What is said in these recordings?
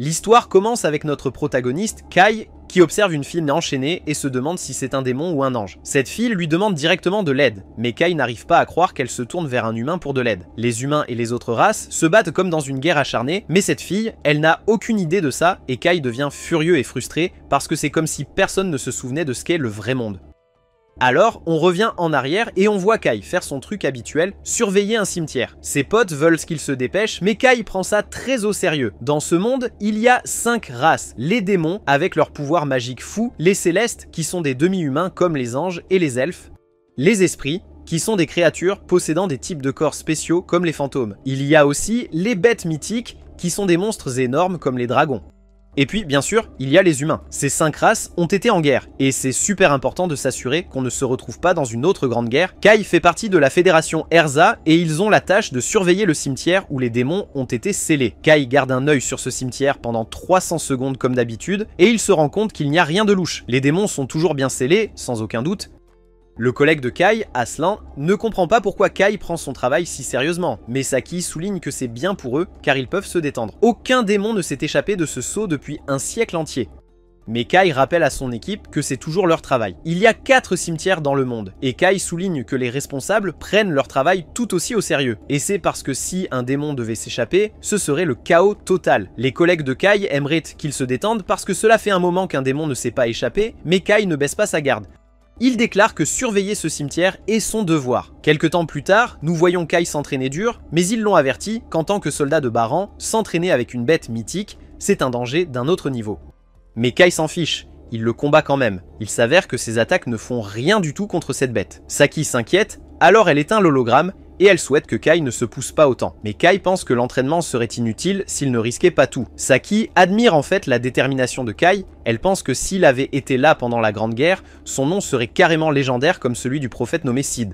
L'histoire commence avec notre protagoniste, Kai, qui observe une fille enchaînée et se demande si c'est un démon ou un ange. Cette fille lui demande directement de l'aide, mais Kai n'arrive pas à croire qu'elle se tourne vers un humain pour de l'aide. Les humains et les autres races se battent comme dans une guerre acharnée, mais cette fille, elle n'a aucune idée de ça et Kai devient furieux et frustré parce que c'est comme si personne ne se souvenait de ce qu'est le vrai monde. Alors, on revient en arrière et on voit Kai faire son truc habituel, surveiller un cimetière. Ses potes veulent qu'il se dépêche, mais Kai prend ça très au sérieux. Dans ce monde, il y a 5 races. Les démons, avec leurs pouvoirs magiques fous, les célestes, qui sont des demi-humains comme les anges et les elfes, les esprits, qui sont des créatures possédant des types de corps spéciaux comme les fantômes. Il y a aussi les bêtes mythiques, qui sont des monstres énormes comme les dragons. Et puis, bien sûr, il y a les humains. Ces 5 races ont été en guerre, et c'est super important de s'assurer qu'on ne se retrouve pas dans une autre grande guerre. Kai fait partie de la fédération Erza, et ils ont la tâche de surveiller le cimetière où les démons ont été scellés. Kai garde un œil sur ce cimetière pendant 300 secondes comme d'habitude, et il se rend compte qu'il n'y a rien de louche. Les démons sont toujours bien scellés, sans aucun doute. Le collègue de Kai, Aslan, ne comprend pas pourquoi Kai prend son travail si sérieusement, mais Saki souligne que c'est bien pour eux car ils peuvent se détendre. Aucun démon ne s'est échappé de ce sceau depuis un siècle entier. Mais Kai rappelle à son équipe que c'est toujours leur travail. Il y a 4 cimetières dans le monde, et Kai souligne que les responsables prennent leur travail tout aussi au sérieux. Et c'est parce que si un démon devait s'échapper, ce serait le chaos total. Les collègues de Kai aimeraient qu'ils se détendent parce que cela fait un moment qu'un démon ne s'est pas échappé, mais Kai ne baisse pas sa garde. Il déclare que surveiller ce cimetière est son devoir. Quelque temps plus tard, nous voyons Kai s'entraîner dur, mais ils l'ont averti qu'en tant que soldat de Baran, s'entraîner avec une bête mythique, c'est un danger d'un autre niveau. Mais Kai s'en fiche, il le combat quand même. Il s'avère que ses attaques ne font rien du tout contre cette bête. Saki s'inquiète, alors elle éteint l'hologramme, et elle souhaite que Kai ne se pousse pas autant. Mais Kai pense que l'entraînement serait inutile s'il ne risquait pas tout. Saki admire en fait la détermination de Kai, elle pense que s'il avait été là pendant la Grande Guerre, son nom serait carrément légendaire comme celui du prophète nommé Sid.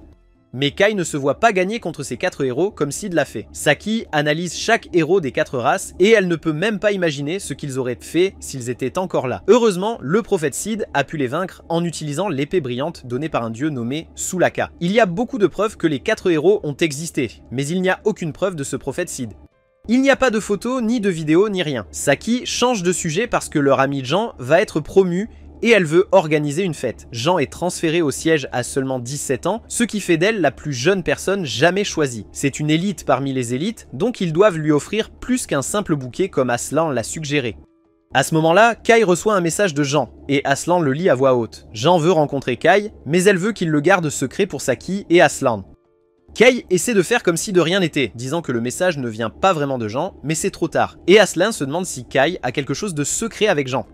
Mais Kai ne se voit pas gagner contre ces 4 héros comme Sid l'a fait. Saki analyse chaque héros des 4 races et elle ne peut même pas imaginer ce qu'ils auraient fait s'ils étaient encore là. Heureusement, le prophète Sid a pu les vaincre en utilisant l'épée brillante donnée par un dieu nommé Sulaka. Il y a beaucoup de preuves que les 4 héros ont existé, mais il n'y a aucune preuve de ce prophète Sid. Il n'y a pas de photos, ni de vidéos, ni rien. Saki change de sujet parce que leur ami Jean va être promu et elle veut organiser une fête. Jean est transféré au siège à seulement 17 ans, ce qui fait d'elle la plus jeune personne jamais choisie. C'est une élite parmi les élites, donc ils doivent lui offrir plus qu'un simple bouquet comme Aslan l'a suggéré. À ce moment-là, Kai reçoit un message de Jean, et Aslan le lit à voix haute. Jean veut rencontrer Kai, mais elle veut qu'il le garde secret pour Saki et Aslan. Kai essaie de faire comme si de rien n'était, disant que le message ne vient pas vraiment de Jean, mais c'est trop tard. Et Aslan se demande si Kai a quelque chose de secret avec Jean.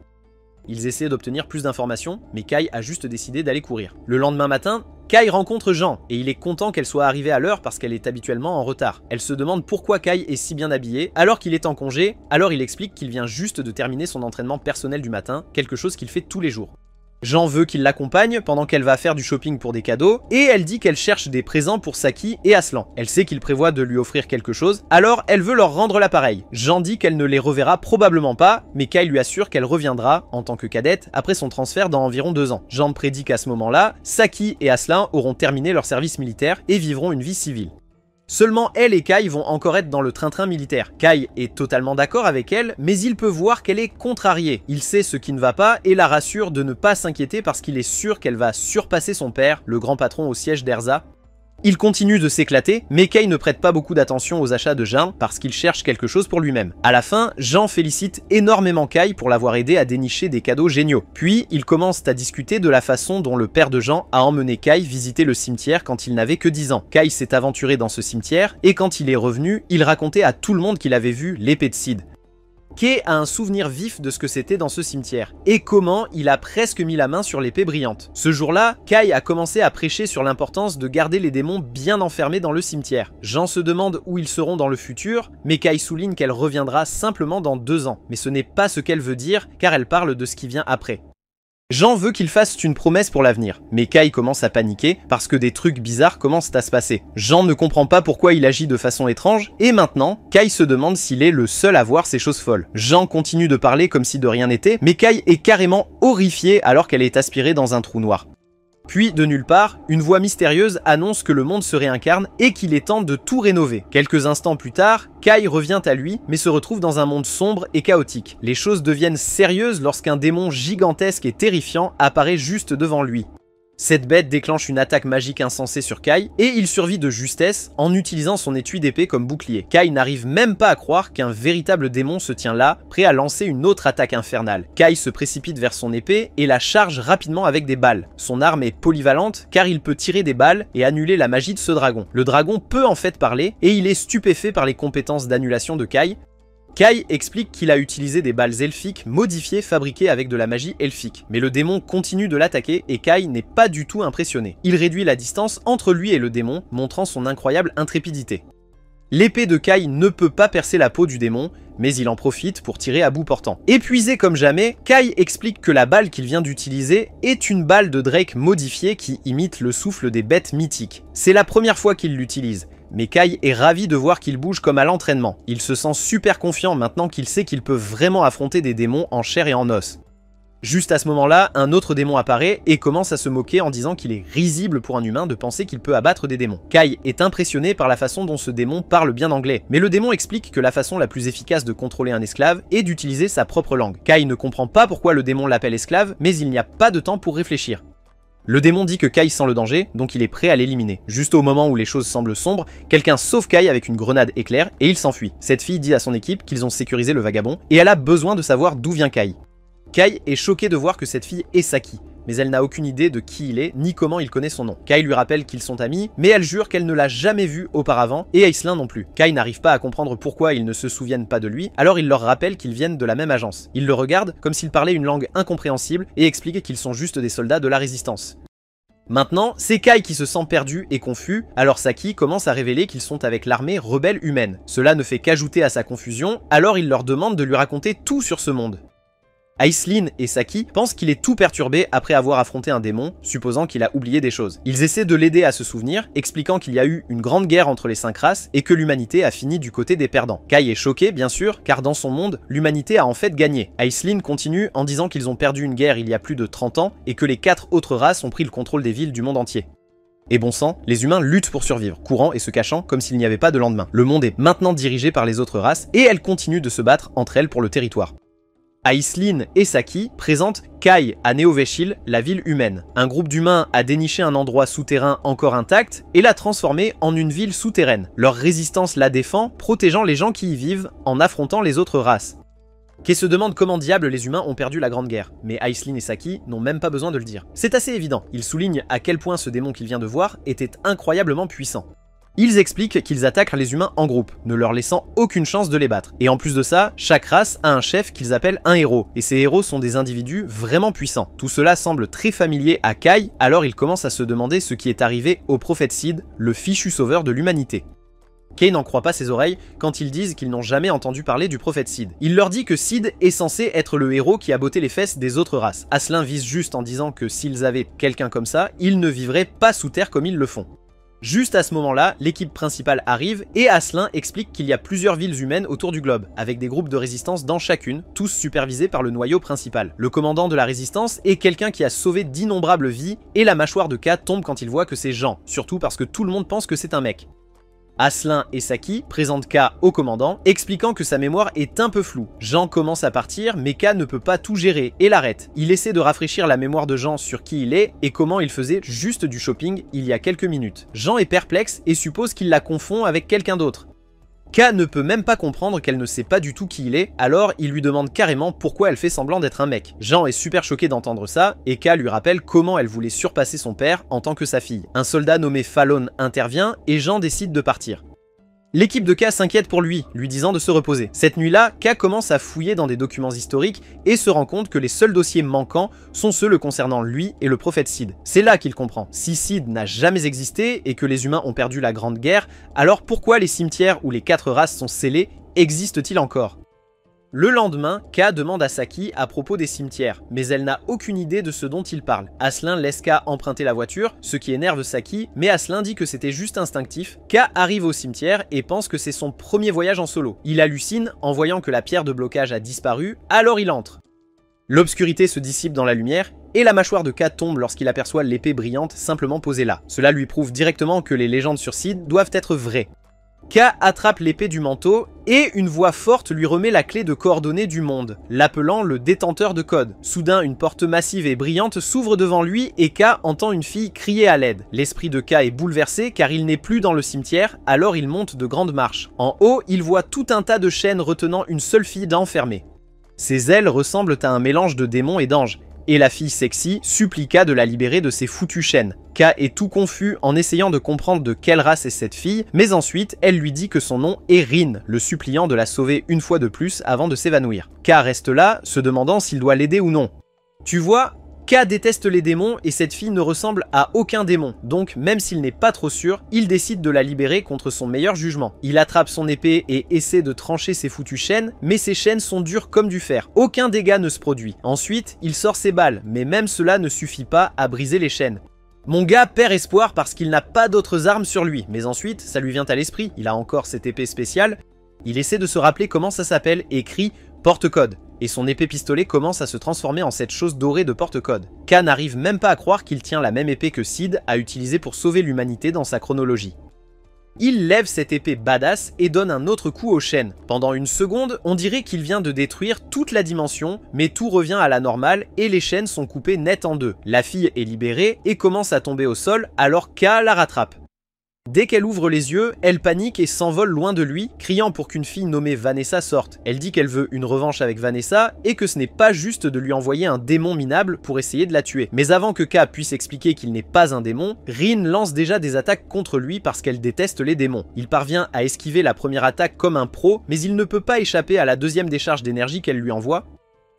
Ils essaient d'obtenir plus d'informations, mais Kai a juste décidé d'aller courir. Le lendemain matin, Kai rencontre Jean, et il est content qu'elle soit arrivée à l'heure parce qu'elle est habituellement en retard. Elle se demande pourquoi Kai est si bien habillé alors qu'il est en congé, alors il explique qu'il vient juste de terminer son entraînement personnel du matin, quelque chose qu'il fait tous les jours. Jean veut qu'il l'accompagne pendant qu'elle va faire du shopping pour des cadeaux, et elle dit qu'elle cherche des présents pour Saki et Aslan. Elle sait qu'il prévoit de lui offrir quelque chose, alors elle veut leur rendre l'appareil. Jean dit qu'elle ne les reverra probablement pas, mais Kai lui assure qu'elle reviendra, en tant que cadette, après son transfert dans environ 2 ans. Jean prédit qu'à ce moment-là, Saki et Aslan auront terminé leur service militaire et vivront une vie civile. Seulement elle et Kai vont encore être dans le train-train militaire. Kai est totalement d'accord avec elle, mais il peut voir qu'elle est contrariée. Il sait ce qui ne va pas et la rassure de ne pas s'inquiéter parce qu'il est sûr qu'elle va surpasser son père, le grand patron au siège d'Erza. Il continue de s'éclater, mais Kai ne prête pas beaucoup d'attention aux achats de Jean parce qu'il cherche quelque chose pour lui-même. À la fin, Jean félicite énormément Kai pour l'avoir aidé à dénicher des cadeaux géniaux. Puis, ils commencent à discuter de la façon dont le père de Jean a emmené Kai visiter le cimetière quand il n'avait que 10 ans. Kai s'est aventuré dans ce cimetière, et quand il est revenu, il racontait à tout le monde qu'il avait vu l'épée de Sid. Kay a un souvenir vif de ce que c'était dans ce cimetière, et comment il a presque mis la main sur l'épée brillante. Ce jour-là, Kai a commencé à prêcher sur l'importance de garder les démons bien enfermés dans le cimetière. Jean se demande où ils seront dans le futur, mais Kai souligne qu'elle reviendra simplement dans 2 ans. Mais ce n'est pas ce qu'elle veut dire, car elle parle de ce qui vient après. Jean veut qu'il fasse une promesse pour l'avenir, mais Kai commence à paniquer parce que des trucs bizarres commencent à se passer. Jean ne comprend pas pourquoi il agit de façon étrange, et maintenant, Kai se demande s'il est le seul à voir ces choses folles. Jean continue de parler comme si de rien n'était, mais Kai est carrément horrifiée alors qu'elle est aspirée dans un trou noir. Puis, de nulle part, une voix mystérieuse annonce que le monde se réincarne et qu'il est temps de tout rénover. Quelques instants plus tard, Kai revient à lui, mais se retrouve dans un monde sombre et chaotique. Les choses deviennent sérieuses lorsqu'un démon gigantesque et terrifiant apparaît juste devant lui. Cette bête déclenche une attaque magique insensée sur Kai, et il survit de justesse en utilisant son étui d'épée comme bouclier. Kai n'arrive même pas à croire qu'un véritable démon se tient là, prêt à lancer une autre attaque infernale. Kai se précipite vers son épée et la charge rapidement avec des balles. Son arme est polyvalente car il peut tirer des balles et annuler la magie de ce dragon. Le dragon peut en fait parler, et il est stupéfait par les compétences d'annulation de Kai. Kai explique qu'il a utilisé des balles elfiques modifiées fabriquées avec de la magie elfique, mais le démon continue de l'attaquer et Kai n'est pas du tout impressionné. Il réduit la distance entre lui et le démon, montrant son incroyable intrépidité. L'épée de Kai ne peut pas percer la peau du démon, mais il en profite pour tirer à bout portant. Épuisé comme jamais, Kai explique que la balle qu'il vient d'utiliser est une balle de Drake modifiée qui imite le souffle des bêtes mythiques. C'est la première fois qu'il l'utilise. Mais Kai est ravi de voir qu'il bouge comme à l'entraînement. Il se sent super confiant maintenant qu'il sait qu'il peut vraiment affronter des démons en chair et en os. Juste à ce moment-là, un autre démon apparaît et commence à se moquer en disant qu'il est risible pour un humain de penser qu'il peut abattre des démons. Kai est impressionné par la façon dont ce démon parle bien anglais, mais le démon explique que la façon la plus efficace de contrôler un esclave est d'utiliser sa propre langue. Kai ne comprend pas pourquoi le démon l'appelle esclave, mais il n'y a pas de temps pour réfléchir. Le démon dit que Kai sent le danger, donc il est prêt à l'éliminer. Juste au moment où les choses semblent sombres, quelqu'un sauve Kai avec une grenade éclair et il s'enfuit. Cette fille dit à son équipe qu'ils ont sécurisé le vagabond et elle a besoin de savoir d'où vient Kai. Kai est choqué de voir que cette fille est Saki, mais elle n'a aucune idée de qui il est ni comment il connaît son nom. Kai lui rappelle qu'ils sont amis, mais elle jure qu'elle ne l'a jamais vu auparavant, et Aisling non plus. Kai n'arrive pas à comprendre pourquoi ils ne se souviennent pas de lui, alors il leur rappelle qu'ils viennent de la même agence. Il le regarde comme s'il parlait une langue incompréhensible et explique qu'ils sont juste des soldats de la résistance. Maintenant, c'est Kai qui se sent perdu et confus, alors Saki commence à révéler qu'ils sont avec l'armée rebelle humaine. Cela ne fait qu'ajouter à sa confusion, alors il leur demande de lui raconter tout sur ce monde. Aisling et Saki pensent qu'il est tout perturbé après avoir affronté un démon, supposant qu'il a oublié des choses. Ils essaient de l'aider à se souvenir, expliquant qu'il y a eu une grande guerre entre les 5 races et que l'humanité a fini du côté des perdants. Kai est choqué, bien sûr, car dans son monde, l'humanité a en fait gagné. Aisling continue en disant qu'ils ont perdu une guerre il y a plus de 30 ans et que les 4 autres races ont pris le contrôle des villes du monde entier. Et bon sang, les humains luttent pour survivre, courant et se cachant comme s'il n'y avait pas de lendemain. Le monde est maintenant dirigé par les autres races et elles continuent de se battre entre elles pour le territoire. Aisling et Saki présentent Kai à Néo-Veshil, la ville humaine. Un groupe d'humains a déniché un endroit souterrain encore intact et l'a transformé en une ville souterraine. Leur résistance la défend, protégeant les gens qui y vivent en affrontant les autres races. Kai se demande comment diable les humains ont perdu la Grande Guerre, mais Aisling et Saki n'ont même pas besoin de le dire. C'est assez évident, ils soulignent à quel point ce démon qu'il vient de voir était incroyablement puissant. Ils expliquent qu'ils attaquent les humains en groupe, ne leur laissant aucune chance de les battre. Et en plus de ça, chaque race a un chef qu'ils appellent un héros, et ces héros sont des individus vraiment puissants. Tout cela semble très familier à Kai, alors il commence à se demander ce qui est arrivé au prophète Sid, le fichu sauveur de l'humanité. Kai n'en croit pas ses oreilles quand ils disent qu'ils n'ont jamais entendu parler du prophète Sid. Il leur dit que Sid est censé être le héros qui a botté les fesses des autres races. Aisling vise juste en disant que s'ils avaient quelqu'un comme ça, ils ne vivraient pas sous terre comme ils le font. Juste à ce moment-là, l'équipe principale arrive et Aisling explique qu'il y a plusieurs villes humaines autour du globe, avec des groupes de résistance dans chacune, tous supervisés par le noyau principal. Le commandant de la résistance est quelqu'un qui a sauvé d'innombrables vies et la mâchoire de K tombe quand il voit que c'est Jean, surtout parce que tout le monde pense que c'est un mec. Aisling et Saki présentent K au commandant, expliquant que sa mémoire est un peu floue. Jean commence à partir, mais K ne peut pas tout gérer et l'arrête. Il essaie de rafraîchir la mémoire de Jean sur qui il est et comment il faisait juste du shopping il y a quelques minutes. Jean est perplexe et suppose qu'il la confond avec quelqu'un d'autre. K ne peut même pas comprendre qu'elle ne sait pas du tout qui il est, alors il lui demande carrément pourquoi elle fait semblant d'être un mec. Jean est super choqué d'entendre ça, et K lui rappelle comment elle voulait surpasser son père en tant que sa fille. Un soldat nommé Fallon intervient, et Jean décide de partir. L'équipe de K s'inquiète pour lui disant de se reposer. Cette nuit-là, K commence à fouiller dans des documents historiques et se rend compte que les seuls dossiers manquants sont ceux le concernant lui et le prophète Sid. C'est là qu'il comprend. Si Sid n'a jamais existé et que les humains ont perdu la Grande Guerre, alors pourquoi les cimetières où les 4 races sont scellées existent-ils encore ? Le lendemain, K demande à Saki à propos des cimetières, mais elle n'a aucune idée de ce dont il parle. Aisling laisse K emprunter la voiture, ce qui énerve Saki, mais Aisling dit que c'était juste instinctif. K arrive au cimetière et pense que c'est son premier voyage en solo. Il hallucine en voyant que la pierre de blocage a disparu, alors il entre. L'obscurité se dissipe dans la lumière, et la mâchoire de K tombe lorsqu'il aperçoit l'épée brillante simplement posée là. Cela lui prouve directement que les légendes sur Sid doivent être vraies. K attrape l'épée du manteau, et une voix forte lui remet la clé de coordonnées du monde, l'appelant le détenteur de code. Soudain, une porte massive et brillante s'ouvre devant lui, et K entend une fille crier à l'aide. L'esprit de K est bouleversé car il n'est plus dans le cimetière, alors il monte de grandes marches. En haut, il voit tout un tas de chaînes retenant une seule fille enfermée. Ses ailes ressemblent à un mélange de démons et d'anges, et la fille sexy supplie K de la libérer de ses foutues chaînes. K est tout confus en essayant de comprendre de quelle race est cette fille, mais ensuite elle lui dit que son nom est Rin, le suppliant de la sauver une fois de plus avant de s'évanouir. K reste là, se demandant s'il doit l'aider ou non. Tu vois, K déteste les démons et cette fille ne ressemble à aucun démon, donc même s'il n'est pas trop sûr, il décide de la libérer contre son meilleur jugement. Il attrape son épée et essaie de trancher ses foutues chaînes, mais ces chaînes sont dures comme du fer. Aucun dégât ne se produit. Ensuite, il sort ses balles, mais même cela ne suffit pas à briser les chaînes. Mon gars perd espoir parce qu'il n'a pas d'autres armes sur lui, mais ensuite, ça lui vient à l'esprit, il a encore cette épée spéciale. Il essaie de se rappeler comment ça s'appelle et crie « porte-code ». Et son épée pistolet commence à se transformer en cette chose dorée de porte-code. K n'arrive même pas à croire qu'il tient la même épée que Sid a utilisée pour sauver l'humanité dans sa chronologie. Il lève cette épée badass et donne un autre coup aux chaînes. Pendant une seconde, on dirait qu'il vient de détruire toute la dimension, mais tout revient à la normale et les chaînes sont coupées net en deux. La fille est libérée et commence à tomber au sol alors K la rattrape. Dès qu'elle ouvre les yeux, elle panique et s'envole loin de lui, criant pour qu'une fille nommée Vanessa sorte. Elle dit qu'elle veut une revanche avec Vanessa et que ce n'est pas juste de lui envoyer un démon minable pour essayer de la tuer. Mais avant que K puisse expliquer qu'il n'est pas un démon, Rin lance déjà des attaques contre lui parce qu'elle déteste les démons. Il parvient à esquiver la première attaque comme un pro, mais il ne peut pas échapper à la deuxième décharge d'énergie qu'elle lui envoie.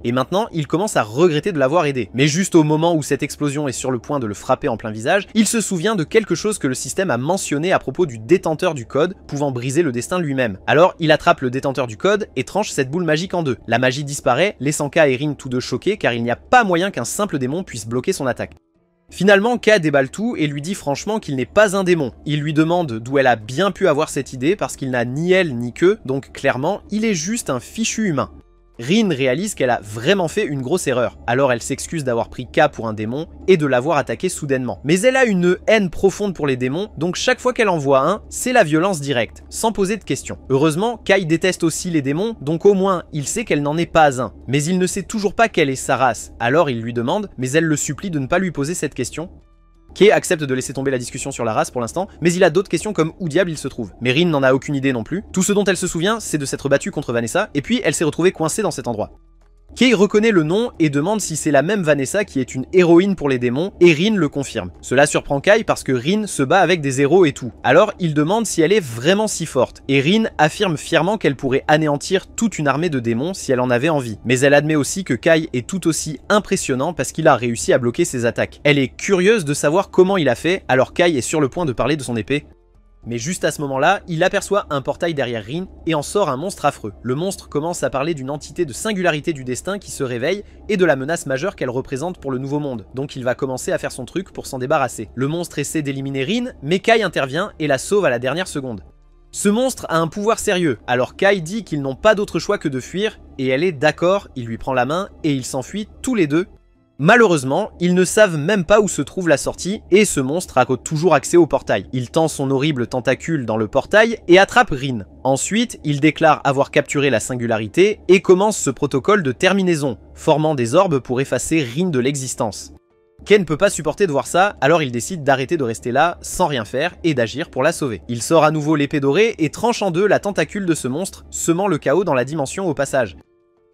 Et maintenant, il commence à regretter de l'avoir aidé. Mais juste au moment où cette explosion est sur le point de le frapper en plein visage, il se souvient de quelque chose que le système a mentionné à propos du détenteur du code, pouvant briser le destin lui-même. Alors, il attrape le détenteur du code et tranche cette boule magique en deux. La magie disparaît, laissant K et Rin tous deux choqués car il n'y a pas moyen qu'un simple démon puisse bloquer son attaque. Finalement, K déballe tout et lui dit franchement qu'il n'est pas un démon. Il lui demande d'où elle a bien pu avoir cette idée parce qu'il n'a ni elle ni qu'eux, donc clairement, il est juste un fichu humain. Rin réalise qu'elle a vraiment fait une grosse erreur, alors elle s'excuse d'avoir pris K pour un démon et de l'avoir attaqué soudainement. Mais elle a une haine profonde pour les démons, donc chaque fois qu'elle en voit un, c'est la violence directe, sans poser de questions. Heureusement, Kai déteste aussi les démons, donc au moins il sait qu'elle n'en est pas un. Mais il ne sait toujours pas quelle est sa race, alors il lui demande, mais elle le supplie de ne pas lui poser cette question. Kay accepte de laisser tomber la discussion sur la race pour l'instant, mais il a d'autres questions comme où diable il se trouve. Mais Rin n'en a aucune idée non plus. Tout ce dont elle se souvient, c'est de s'être battue contre Vanessa, et puis elle s'est retrouvée coincée dans cet endroit. Kay reconnaît le nom et demande si c'est la même Vanessa qui est une héroïne pour les démons, et Rin le confirme. Cela surprend Kai parce que Rin se bat avec des héros et tout. Alors il demande si elle est vraiment si forte, et Rin affirme fièrement qu'elle pourrait anéantir toute une armée de démons si elle en avait envie. Mais elle admet aussi que Kai est tout aussi impressionnant parce qu'il a réussi à bloquer ses attaques. Elle est curieuse de savoir comment il a fait, alors Kai est sur le point de parler de son épée. Mais juste à ce moment-là, il aperçoit un portail derrière Rin et en sort un monstre affreux. Le monstre commence à parler d'une entité de singularité du destin qui se réveille et de la menace majeure qu'elle représente pour le nouveau monde. Donc il va commencer à faire son truc pour s'en débarrasser. Le monstre essaie d'éliminer Rin, mais Kai intervient et la sauve à la dernière seconde. Ce monstre a un pouvoir sérieux, alors Kai dit qu'ils n'ont pas d'autre choix que de fuir, et elle est d'accord, il lui prend la main et ils s'enfuient tous les deux. Malheureusement, ils ne savent même pas où se trouve la sortie et ce monstre a toujours accès au portail. Il tend son horrible tentacule dans le portail et attrape Rin. Ensuite, il déclare avoir capturé la singularité et commence ce protocole de terminaison, formant des orbes pour effacer Rin de l'existence. Kay ne peut pas supporter de voir ça, alors il décide d'arrêter de rester là sans rien faire et d'agir pour la sauver. Il sort à nouveau l'épée dorée et tranche en deux la tentacule de ce monstre, semant le chaos dans la dimension au passage.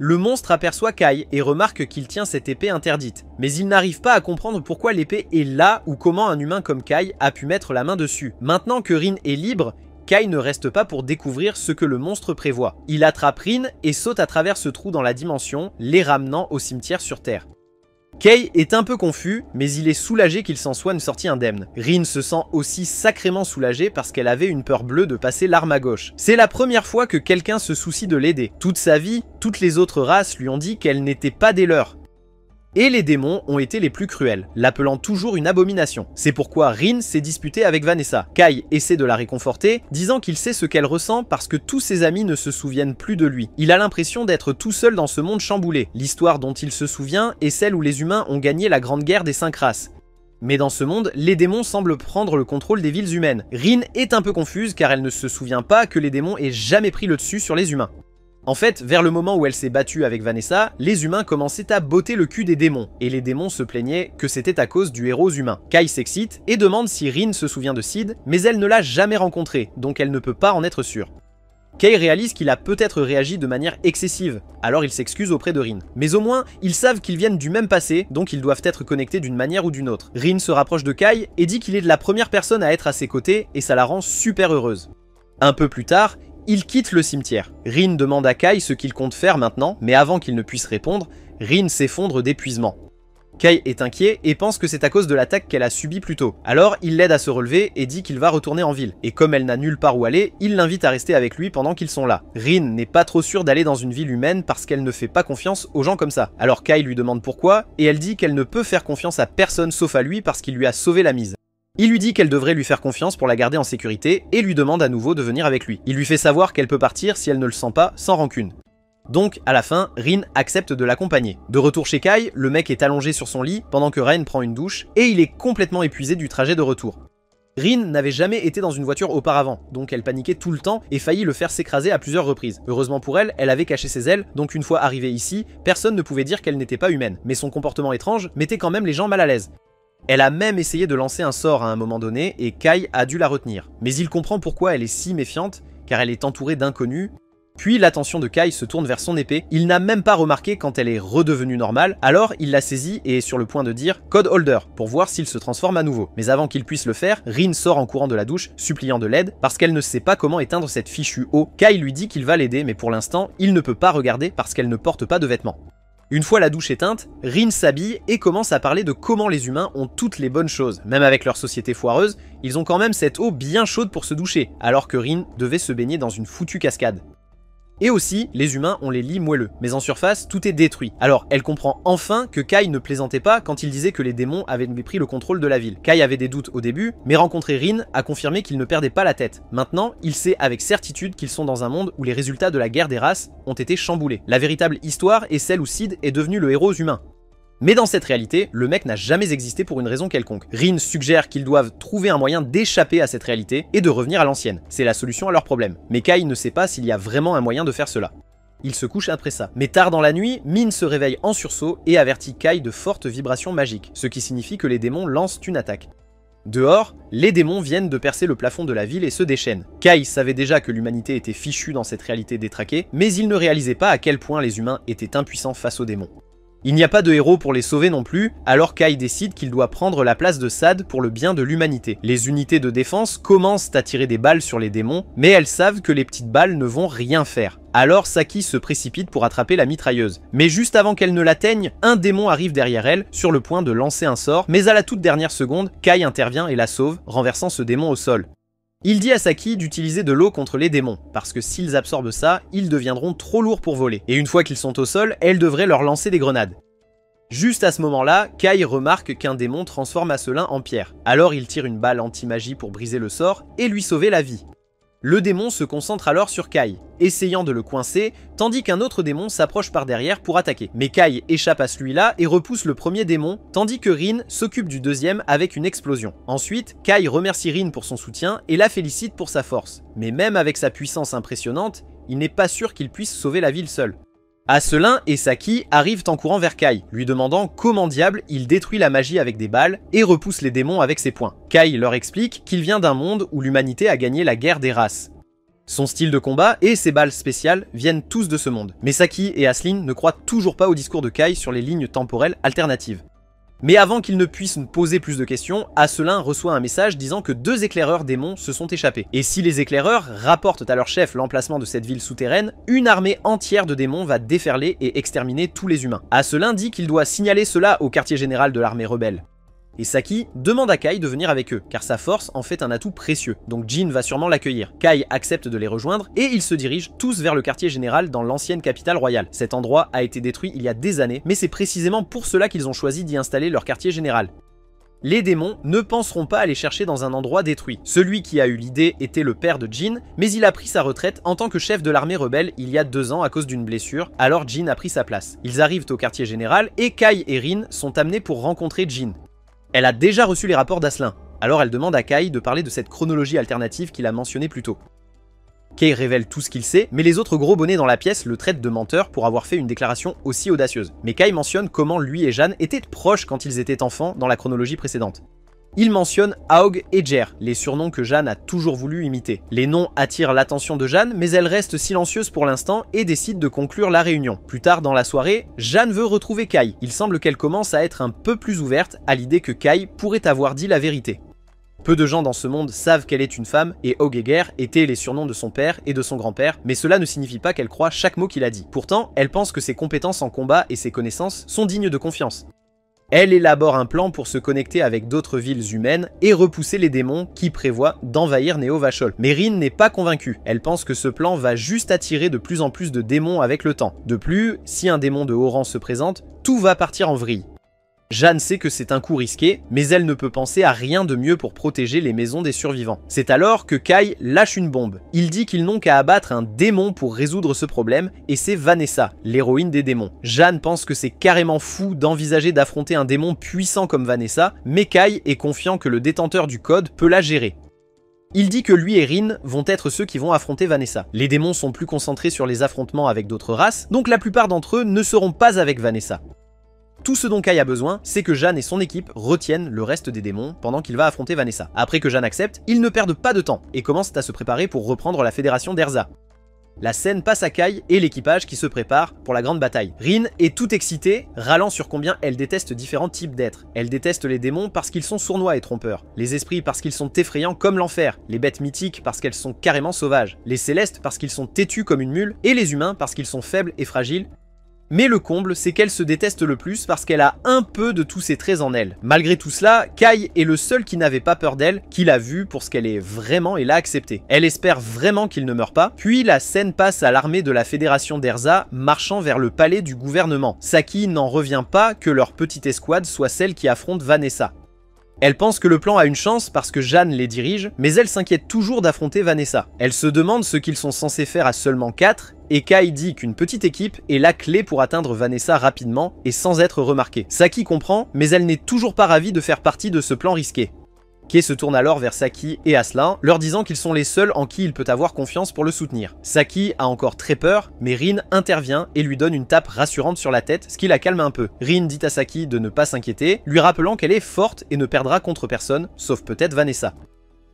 Le monstre aperçoit Kai et remarque qu'il tient cette épée interdite, mais il n'arrive pas à comprendre pourquoi l'épée est là ou comment un humain comme Kai a pu mettre la main dessus. Maintenant que Rin est libre, Kai ne reste pas pour découvrir ce que le monstre prévoit. Il attrape Rin et saute à travers ce trou dans la dimension, les ramenant au cimetière sur Terre. Kay est un peu confus, mais il est soulagé qu'il s'en soit une sortie indemne. Rin se sent aussi sacrément soulagée parce qu'elle avait une peur bleue de passer l'arme à gauche. C'est la première fois que quelqu'un se soucie de l'aider. Toute sa vie, toutes les autres races lui ont dit qu'elle n'était pas des leurs. Et les démons ont été les plus cruels, l'appelant toujours une abomination. C'est pourquoi Rin s'est disputé avec Vanessa. Kai essaie de la réconforter, disant qu'il sait ce qu'elle ressent parce que tous ses amis ne se souviennent plus de lui. Il a l'impression d'être tout seul dans ce monde chamboulé. L'histoire dont il se souvient est celle où les humains ont gagné la grande guerre des 5 races. Mais dans ce monde, les démons semblent prendre le contrôle des villes humaines. Rin est un peu confuse car elle ne se souvient pas que les démons aient jamais pris le dessus sur les humains. En fait, vers le moment où elle s'est battue avec Vanessa, les humains commençaient à botter le cul des démons, et les démons se plaignaient que c'était à cause du héros humain. Kai s'excite et demande si Rin se souvient de Sid, mais elle ne l'a jamais rencontré, donc elle ne peut pas en être sûre. Kai réalise qu'il a peut-être réagi de manière excessive, alors il s'excuse auprès de Rin. Mais au moins, ils savent qu'ils viennent du même passé, donc ils doivent être connectés d'une manière ou d'une autre. Rin se rapproche de Kai et dit qu'il est la première personne à être à ses côtés, et ça la rend super heureuse. Un peu plus tard, il quitte le cimetière. Rin demande à Kai ce qu'il compte faire maintenant, mais avant qu'il ne puisse répondre, Rin s'effondre d'épuisement. Kai est inquiet et pense que c'est à cause de l'attaque qu'elle a subie plus tôt. Alors il l'aide à se relever et dit qu'il va retourner en ville. Et comme elle n'a nulle part où aller, il l'invite à rester avec lui pendant qu'ils sont là. Rin n'est pas trop sûre d'aller dans une ville humaine parce qu'elle ne fait pas confiance aux gens comme ça. Alors Kai lui demande pourquoi, et elle dit qu'elle ne peut faire confiance à personne sauf à lui parce qu'il lui a sauvé la mise. Il lui dit qu'elle devrait lui faire confiance pour la garder en sécurité et lui demande à nouveau de venir avec lui. Il lui fait savoir qu'elle peut partir si elle ne le sent pas, sans rancune. Donc, à la fin, Rin accepte de l'accompagner. De retour chez Kai, le mec est allongé sur son lit pendant que Rain prend une douche et il est complètement épuisé du trajet de retour. Rin n'avait jamais été dans une voiture auparavant, donc elle paniquait tout le temps et faillit le faire s'écraser à plusieurs reprises. Heureusement pour elle, elle avait caché ses ailes, donc une fois arrivée ici, personne ne pouvait dire qu'elle n'était pas humaine. Mais son comportement étrange mettait quand même les gens mal à l'aise. Elle a même essayé de lancer un sort à un moment donné et Kai a dû la retenir. Mais il comprend pourquoi elle est si méfiante, car elle est entourée d'inconnus. Puis l'attention de Kai se tourne vers son épée, il n'a même pas remarqué quand elle est redevenue normale, alors il la saisit et est sur le point de dire « Code Holder » pour voir s'il se transforme à nouveau. Mais avant qu'il puisse le faire, Rin sort en courant de la douche, suppliant de l'aide, parce qu'elle ne sait pas comment éteindre cette fichue eau. Kai lui dit qu'il va l'aider, mais pour l'instant, il ne peut pas regarder parce qu'elle ne porte pas de vêtements. Une fois la douche éteinte, Rin s'habille et commence à parler de comment les humains ont toutes les bonnes choses. Même avec leur société foireuse, ils ont quand même cette eau bien chaude pour se doucher, alors que Rin devait se baigner dans une foutue cascade. Et aussi, les humains ont les lits moelleux, mais en surface, tout est détruit. Alors, elle comprend enfin que Kai ne plaisantait pas quand il disait que les démons avaient pris le contrôle de la ville. Kai avait des doutes au début, mais rencontrer Rin a confirmé qu'il ne perdait pas la tête. Maintenant, il sait avec certitude qu'ils sont dans un monde où les résultats de la guerre des races ont été chamboulés. La véritable histoire est celle où Sid est devenu le héros humain. Mais dans cette réalité, le mec n'a jamais existé pour une raison quelconque. Rin suggère qu'ils doivent trouver un moyen d'échapper à cette réalité et de revenir à l'ancienne. C'est la solution à leur problème. Mais Kai ne sait pas s'il y a vraiment un moyen de faire cela. Il se couche après ça. Mais tard dans la nuit, Min se réveille en sursaut et avertit Kai de fortes vibrations magiques, ce qui signifie que les démons lancent une attaque. Dehors, les démons viennent de percer le plafond de la ville et se déchaînent. Kai savait déjà que l'humanité était fichue dans cette réalité détraquée, mais il ne réalisait pas à quel point les humains étaient impuissants face aux démons. Il n'y a pas de héros pour les sauver non plus, alors Kai décide qu'il doit prendre la place de Sad pour le bien de l'humanité. Les unités de défense commencent à tirer des balles sur les démons, mais elles savent que les petites balles ne vont rien faire. Alors Saki se précipite pour attraper la mitrailleuse. Mais juste avant qu'elle ne l'atteigne, un démon arrive derrière elle, sur le point de lancer un sort, mais à la toute dernière seconde, Kai intervient et la sauve, renversant ce démon au sol. Il dit à Saki d'utiliser de l'eau contre les démons, parce que s'ils absorbent ça, ils deviendront trop lourds pour voler. Et une fois qu'ils sont au sol, elle devrait leur lancer des grenades. Juste à ce moment-là, Kai remarque qu'un démon transforme Asselin en pierre. Alors il tire une balle anti-magie pour briser le sort et lui sauver la vie. Le démon se concentre alors sur Kai, essayant de le coincer, tandis qu'un autre démon s'approche par derrière pour attaquer. Mais Kai échappe à celui-là et repousse le premier démon, tandis que Rin s'occupe du deuxième avec une explosion. Ensuite, Kai remercie Rin pour son soutien et la félicite pour sa force. Mais même avec sa puissance impressionnante, il n'est pas sûr qu'il puisse sauver la ville seul. Asselin et Saki arrivent en courant vers Kai, lui demandant comment diable il détruit la magie avec des balles et repousse les démons avec ses poings. Kai leur explique qu'il vient d'un monde où l'humanité a gagné la guerre des races. Son style de combat et ses balles spéciales viennent tous de ce monde. Mais Saki et Aslin ne croient toujours pas au discours de Kai sur les lignes temporelles alternatives. Mais avant qu'il ne puisse poser plus de questions, Asselin reçoit un message disant que 2 éclaireurs démons se sont échappés. Et si les éclaireurs rapportent à leur chef l'emplacement de cette ville souterraine, une armée entière de démons va déferler et exterminer tous les humains. Asselin dit qu'il doit signaler cela au quartier général de l'armée rebelle. et Saki demande à Kai de venir avec eux, car sa force en fait un atout précieux, donc Jin va sûrement l'accueillir. Kai accepte de les rejoindre et ils se dirigent tous vers le quartier général dans l'ancienne capitale royale. Cet endroit a été détruit il y a des années, mais c'est précisément pour cela qu'ils ont choisi d'y installer leur quartier général. Les démons ne penseront pas à les chercher dans un endroit détruit. Celui qui a eu l'idée était le père de Jin, mais il a pris sa retraite en tant que chef de l'armée rebelle il y a 2 ans à cause d'une blessure, alors Jin a pris sa place. Ils arrivent au quartier général et Kai et Rin sont amenés pour rencontrer Jin. Elle a déjà reçu les rapports d'Asselin, alors elle demande à Kai de parler de cette chronologie alternative qu'il a mentionnée plus tôt. Kai révèle tout ce qu'il sait, mais les autres gros bonnets dans la pièce le traitent de menteur pour avoir fait une déclaration aussi audacieuse. Mais Kai mentionne comment lui et Jeanne étaient proches quand ils étaient enfants dans la chronologie précédente. Il mentionne Aug et Jer, les surnoms que Jeanne a toujours voulu imiter. Les noms attirent l'attention de Jeanne, mais elle reste silencieuse pour l'instant et décide de conclure la réunion. Plus tard dans la soirée, Jeanne veut retrouver Kai. Il semble qu'elle commence à être un peu plus ouverte à l'idée que Kai pourrait avoir dit la vérité. Peu de gens dans ce monde savent qu'elle est une femme, et Aug et Ger étaient les surnoms de son père et de son grand-père, mais cela ne signifie pas qu'elle croit chaque mot qu'il a dit. Pourtant, elle pense que ses compétences en combat et ses connaissances sont dignes de confiance. Elle élabore un plan pour se connecter avec d'autres villes humaines et repousser les démons qui prévoient d'envahir Néo-Vachol. Mais Rin n'est pas convaincue, elle pense que ce plan va juste attirer de plus en plus de démons avec le temps. De plus, si un démon de haut rang se présente, tout va partir en vrille. Jeanne sait que c'est un coup risqué, mais elle ne peut penser à rien de mieux pour protéger les maisons des survivants. C'est alors que Kai lâche une bombe. Il dit qu'ils n'ont qu'à abattre un démon pour résoudre ce problème, et c'est Vanessa, l'héroïne des démons. Jeanne pense que c'est carrément fou d'envisager d'affronter un démon puissant comme Vanessa, mais Kai est confiant que le détenteur du code peut la gérer. Il dit que lui et Rin vont être ceux qui vont affronter Vanessa. Les démons sont plus concentrés sur les affrontements avec d'autres races, donc la plupart d'entre eux ne seront pas avec Vanessa. Tout ce dont Kai a besoin, c'est que Jeanne et son équipe retiennent le reste des démons pendant qu'il va affronter Vanessa. Après que Jeanne accepte, ils ne perdent pas de temps et commencent à se préparer pour reprendre la fédération d'Erza. La scène passe à Kai et l'équipage qui se prépare pour la grande bataille. Rin est toute excitée, râlant sur combien elle déteste différents types d'êtres. Elle déteste les démons parce qu'ils sont sournois et trompeurs, les esprits parce qu'ils sont effrayants comme l'enfer, les bêtes mythiques parce qu'elles sont carrément sauvages, les célestes parce qu'ils sont têtus comme une mule, et les humains parce qu'ils sont faibles et fragiles. Mais le comble, c'est qu'elle se déteste le plus parce qu'elle a un peu de tous ces traits en elle. Malgré tout cela, Kai est le seul qui n'avait pas peur d'elle, qui l'a vue pour ce qu'elle est vraiment et l'a accepté. Elle espère vraiment qu'il ne meurt pas, puis la scène passe à l'armée de la fédération d'Erza marchant vers le palais du gouvernement. Saki n'en revient pas que leur petite escouade soit celle qui affronte Vanessa. Elle pense que le plan a une chance parce que Jeanne les dirige, mais elle s'inquiète toujours d'affronter Vanessa. Elle se demande ce qu'ils sont censés faire à seulement 4, et Kai dit qu'une petite équipe est la clé pour atteindre Vanessa rapidement et sans être remarquée. Saki comprend, mais elle n'est toujours pas ravie de faire partie de ce plan risqué. Kai se tourne alors vers Saki et Asselin, leur disant qu'ils sont les seuls en qui il peut avoir confiance pour le soutenir. Saki a encore très peur, mais Rin intervient et lui donne une tape rassurante sur la tête, ce qui la calme un peu. Rin dit à Saki de ne pas s'inquiéter, lui rappelant qu'elle est forte et ne perdra contre personne, sauf peut-être Vanessa.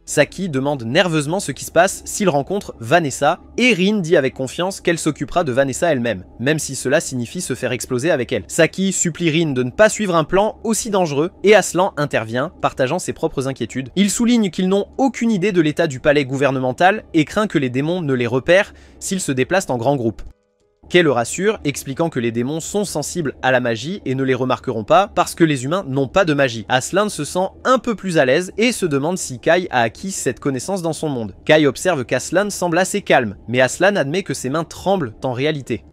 Saki demande nerveusement ce qui se passe s'il rencontre Vanessa, et Rin dit avec confiance qu'elle s'occupera de Vanessa elle-même, même si cela signifie se faire exploser avec elle. Saki supplie Rin de ne pas suivre un plan aussi dangereux, et Asselin intervient, partageant ses propres inquiétudes. Il souligne qu'ils n'ont aucune idée de l'état du palais gouvernemental, et craint que les démons ne les repèrent s'ils se déplacent en grands groupes. Kai le rassure, expliquant que les démons sont sensibles à la magie et ne les remarqueront pas parce que les humains n'ont pas de magie. Asselin se sent un peu plus à l'aise et se demande si Kai a acquis cette connaissance dans son monde. Kai observe qu'Asselin semble assez calme, mais Asselin admet que ses mains tremblent en réalité.